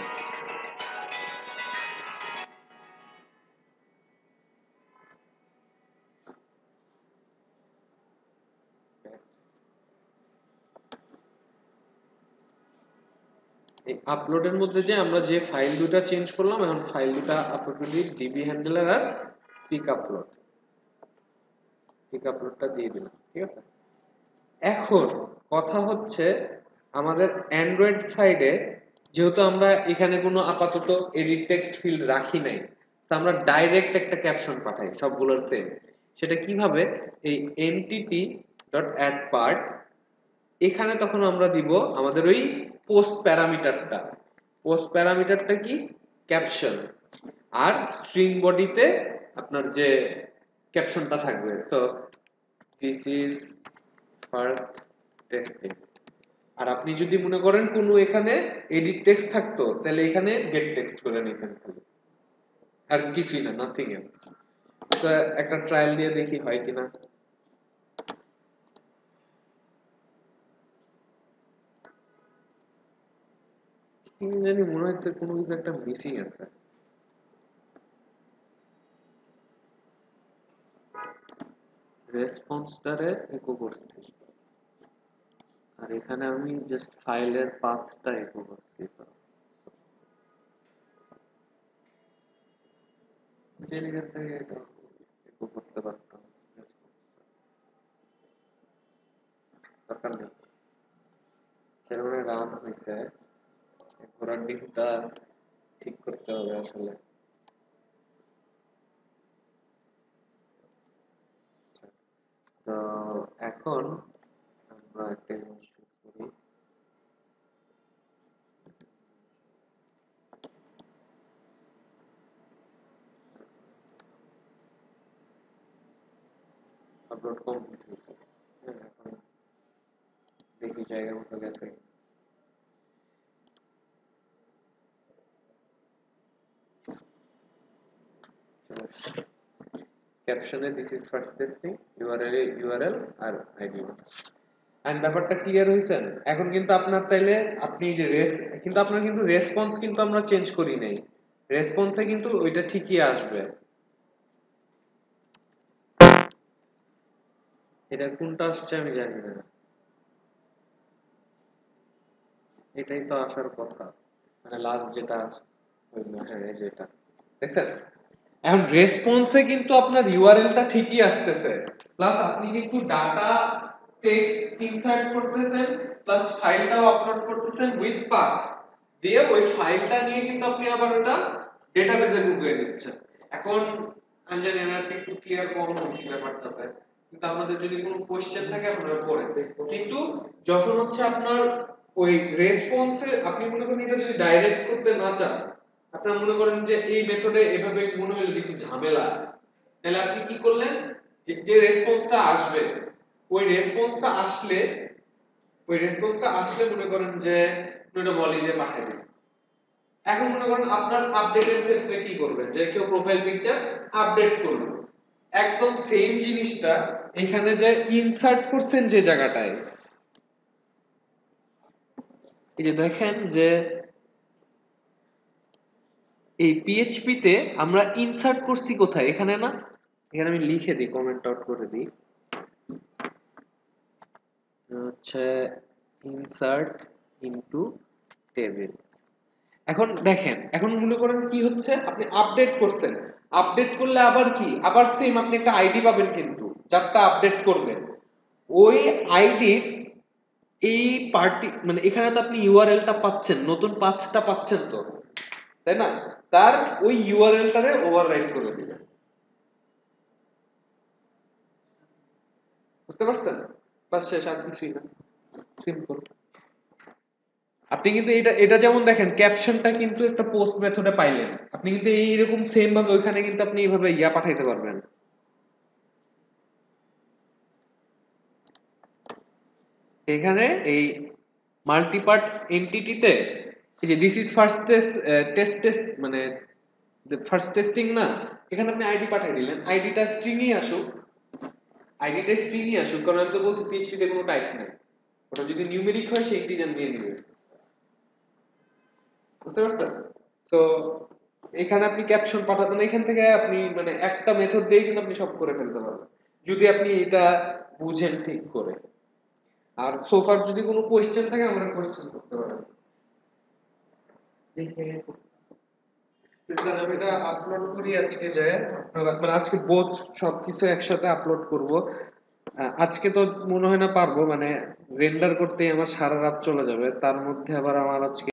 এই আপলোডের মধ্যে যে আমরা যে ফাইল দুটো চেঞ্জ করলাম, এখন ফাইল দুটো আপলোড করি ডিবি হ্যান্ডেলার আর পিক আপলোডটা দিয়ে দিলাম, ঠিক আছে। এখন কথা হচ্ছে আমাদের অ্যান্ড্রয়েড সাইডে যেহেতু আমরা এখানে কোনো আপাতত এডিট টেক্সট ফিল্ড রাখি নাই, তো আমরা ডাইরেক্ট একটা ক্যাপশন পাঠাই সবগুলোর সেম। সেটা কিভাবে, এই এনটিটি ডট অ্যাড পার্ট, এখানে তখন আমরা দিব আমাদের ওই পোস্ট প্যারামিটারটা কি, ক্যাপশন, আর স্ট্রিং বডিতে আপনার যে ক্যাপশনটা থাকবে, so this is first testing. আর আপনি যদি মনে করেন কোনো এখানে এডিট টেক্সট থাকতো, তাহলে এখানে গেট টেক্সট করে নেবেন খালি, আর কিছুই না, নাথিং এলস। সো একটা ট্রায়াল দিয়ে দেখি হয় কিনা। জানি মনে হচ্ছে কোনো কিছু একটা মিসিং আছে। রেসপন্সটারে ইকো করছি, আর এখানে আমি জাস্ট ফাইলের পাথটা ইকো করছি। জেনিফার থেকে এটা ইকো করতে পারতাম, দরকার নেই। সেরকম রান হয়েছে, ঘোড়ার ডিমটা ঠিক করতে হবে আসলে। তো এখন আমরা একটা জিনিস করি, আপলোড কমপ্লিট হয়েছে। এখন দেখি জায়গা মতো গেছে। ক্যাপশনে this is first testing, URL আর আইডি। এন্ড ব্যাপারটা ক্লিয়ার হয়েছে। এখন কিন্তু আপনার তাইলে আপনি যে কিন্তু আপনার কিন্তু রেসপন্স কিন্তু আমরা চেঞ্জ করি নাই, রেসপন্সে কিন্তু ওইটা ঠিকই আসবে। এটা কোনটা আসছে আমি জানি না, এটাই তো আসার কথা, মানে লাস্ট যেটা হইলো, হ্যাঁ যেটা দেখছেন। এখন রেসপন্সে কিন্তু আপনার ইউআরএলটা ঠিকই আসতেছে, প্লাস আপনি কিন্তু ডাটা টেক্সট ইনসার্ট করতেছেন, প্লাস ফাইলটাও আপলোড করতেছেন উইথ পাথ দিয়ে, ওই ফাইলটা নিয়ে কিন্তু আপনি আবার ওটা ডেটাবেজে ঢুকিয়ে দিচ্ছেন। এখন আমি জানি আমি আজকে একটু ক্লিয়ার কম হয়েছি ব্যাপারটাতে, কিন্তু আপনাদের যদি কোনো কোশ্চেন থাকে আপনারা করেন। কিন্তু যখন হচ্ছে আপনার ওই রেসপন্সে আপনি মনে করেন এটা যদি ডাইরেক্ট করতে না চান, আপনারা মনে করেন যে এই মেথডে এভাবে মনে হলো যে একটু ঝামেলা, তাহলে আপনি কি করলেন, যে রেসপন্সটা আসবে, ওই রেসপন্সটা আসলে মনে করেন যে ওটা বলি যে পাঠিয়ে দিন। এখন মনে করেন আপনার আপডেটের ক্ষেত্রে কি করবেন, যে কেউ প্রোফাইল পিকচার আপডেট করলো, একদম সেম জিনিসটা এখানে যে ইনসার্ট করছেন যে জায়গাটায়, এই যে দেখেন যে এই পিএইচপি তে আমরা ইনসার্ট করছি কোথায়, এখানে না, এখানে আমি লিখে দিই, কমেন্ট আউট করে দিই, হচ্ছে ইনসার্ট ইনটু টেবিল। এখন দেখেন, এখন মনে করেন কি হচ্ছে, আপনি আপডেট করছেন, আপডেট করলে আবার কি, আবার সেম আপনি একটা আইডি পাবেন, কিন্তু যারটা আপডেট করবেন ওই আইডির এই পার্টি মানে এখানে তো আপনি ইউআরএলটা পাচ্ছেন, নতুন পাথটা পাচ্ছেন তো, তাই না? তার ওই ইউআরএলটারে ওভাররাইট করে দিবেন। বুঝতে পারছেন? বাস শেষ, আর কিছুই না, সিম্পল। আপনি কিন্তু এটা এটা যেমন দেখেন ক্যাপশনটা কিন্তু একটা পোস্ট মেথডে পাইলেন, আপনি কিন্তু এইরকম সেম ভাবে ওইখানে কিন্তু আপনি এইভাবে ইয়া পাঠাইতে পারবেন। এখানে এই মাল্টিপার্ট এন্টিটিতে এই যে দিস ইজ ফার্স্ট টেস্ট মানে ফার্স্ট টেস্টিং না, এখানে আপনি আইডি পাঠিয়ে দিলেন, আইডিটা স্ট্রিংই আসুক, আইডিটা স্ট্রিংই আসুক, কারণ আমি তো বলছি পিএইচপি তে কোনো টাইপ নাই, ওটা যদি নিউমেরিক হয় সেই ইন্টিজার নিয়ে নিবে। বুঝতে পারছেন? সো এখানে আপনি ক্যাপশন পাঠাতেন, এখান থেকে আপনি মানে একটা মেথড দিয়ে কিন্তু আপনি সব করে ফেলতে পারবেন, যদি আপনি এটা বুঝেন ঠিক করে। আর সোফার যদি কোনো কোয়েশ্চেন থাকে আমরা কোয়েশ্চেন করতে পারেন। স্যার আমি এটা আপলোড করি আজকে, যায় আপনারা মানে আজকে বোথ সবকিছু একসাথে আপলোড করব। আজকে তো মনে হয় না পারবো, মানে রেন্ডার করতেই আমার সারা রাত চলে যাবে, তার মধ্যে আবার আমার আজকে